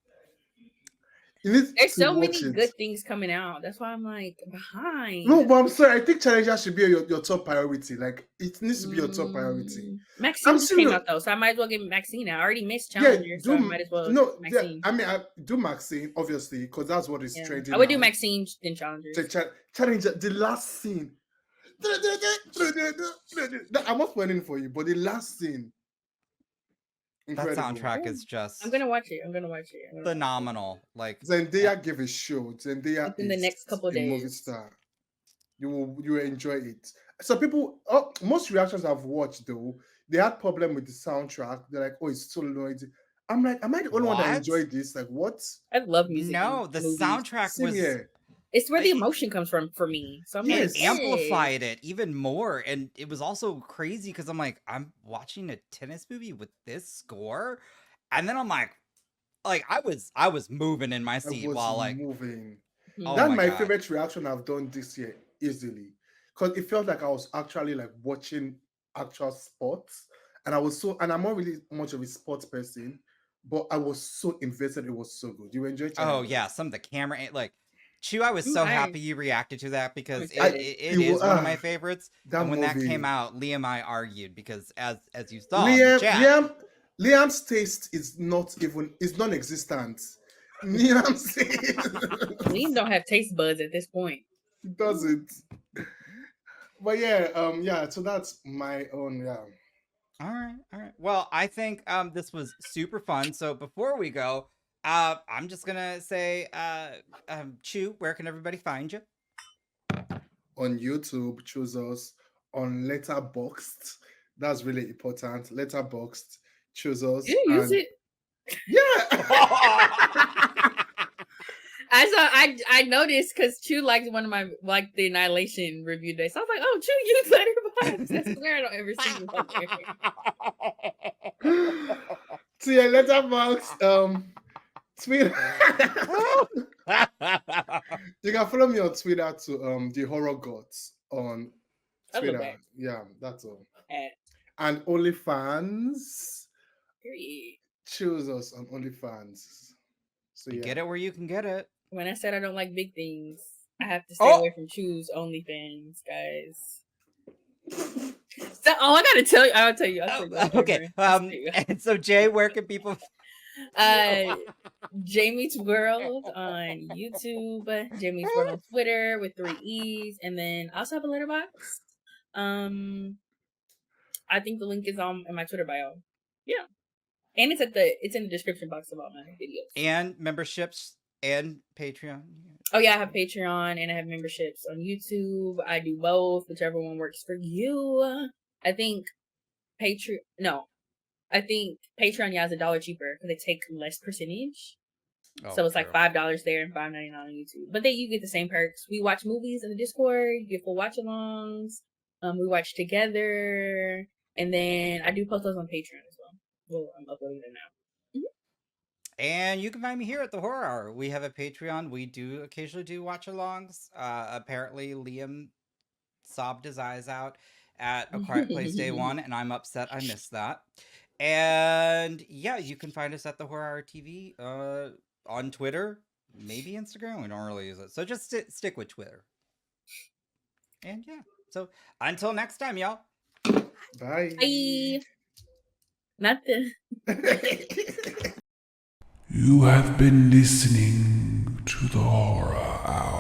You need There's to so watch many it. good things coming out. That's why I'm like behind. No, but I'm sorry. I think Challenger should be your top priority. Like, it needs to be your top priority. Maxine I'm just came serious. out though, so I might as well get Maxine. I already missed Yeah, Challenger, so I might as well no. Maxine. I mean, I do Maxine obviously because that's what is Yeah. trending. I would do now. Maxine then Challengers. The Challenger, the last scene. I'm not spoiling for you, but the last scene. That Incredible. soundtrack is just I'm gonna watch it. I'm gonna watch it. phenomenal. Like Zendaya gave a show. Zendaya Within the is next couple a movie days. star. You will enjoy it. So people, most reactions I've watched though, they had problem with the soundtrack. They're like, "Oh, it's so noisy." I'm like, "Am I the only one that What? enjoyed this? Like, what?" I love music. no, in the movies. soundtrack Same was here. It's where the I- emotion comes from for me. So I'm Yes. like, amplified it even more, and it was also crazy because I'm like, I'm watching a tennis movie with this score, and then I'm like I was moving in my I seat was while like, moving. Mhm. oh That's my my God. favorite reaction I've done this year, easily, because it felt like I was actually like watching actual sports, and I'm not really much of a sports person, but I was so invested. It was so good. You enjoyed? Oh Challenger? yeah, some of the camera like Chew, I was so Nice. happy you reacted to that because excited. it is one of my favorites. that And when that movie. came out, Liam and I argued because as you saw in the Liam, chat, Liam's taste is non-existent. Liam's Liam don't have taste buds at this point. he doesn't. But yeah. So that's my own. Yeah. all right. Well, I think this was super fun. So before we go, I'm just gonna say, Chew, where can everybody find you? On YouTube, choose us. On Letterboxd, that's really important. Letterboxd, choose us. You use it. Yeah. I noticed because Chew liked one of my the Annihilation review day. So I was like, oh, Chew use Letterboxd. That's where I don't ever see you on there. So yeah, Letterboxd, Twitter. You can follow me on Twitter to the Horror Gods on I love Twitter. that. Yeah, that's all. At And OnlyFans, period. choose us on OnlyFans. So You yeah. get it where you can get it. When I said I don't like big things, I have to stay Oh! away from Chew's OnlyFans, guys. So, I gotta tell you. I'll tell you. Okay. And so Jay, where can people? Jamie's World on YouTube, Jamie's World on Twitter with 3 E's, and then I also have a letterbox. I think the link is in my Twitter bio. Yeah, and it's in the description box of all my videos. And memberships and Patreon. Oh yeah, I have Patreon and I have memberships on YouTube. I do both, whichever one works for you. I think Patreon is $1 cheaper because they take less percentage. So it's like $5 there and $5.99 on YouTube. But then you get the same perks. We watch movies in the Discord, you get full watch-alongs. We watch together, and then I do post those on Patreon as well. Well, I'm uploading them now. And you can find me here at the Horror Hour. We have a Patreon. We do occasionally do watch-alongs. Apparently, Liam sobbed his eyes out at A Quiet Place Day 1, and I'm upset I missed that. And yeah, you can find us at the Horror Hour TV on Twitter, maybe Instagram. We don't really use it, so just stick with Twitter. And yeah, so until next time, y'all. Bye. Bye. Nothing. You have been listening to the Horror Hour.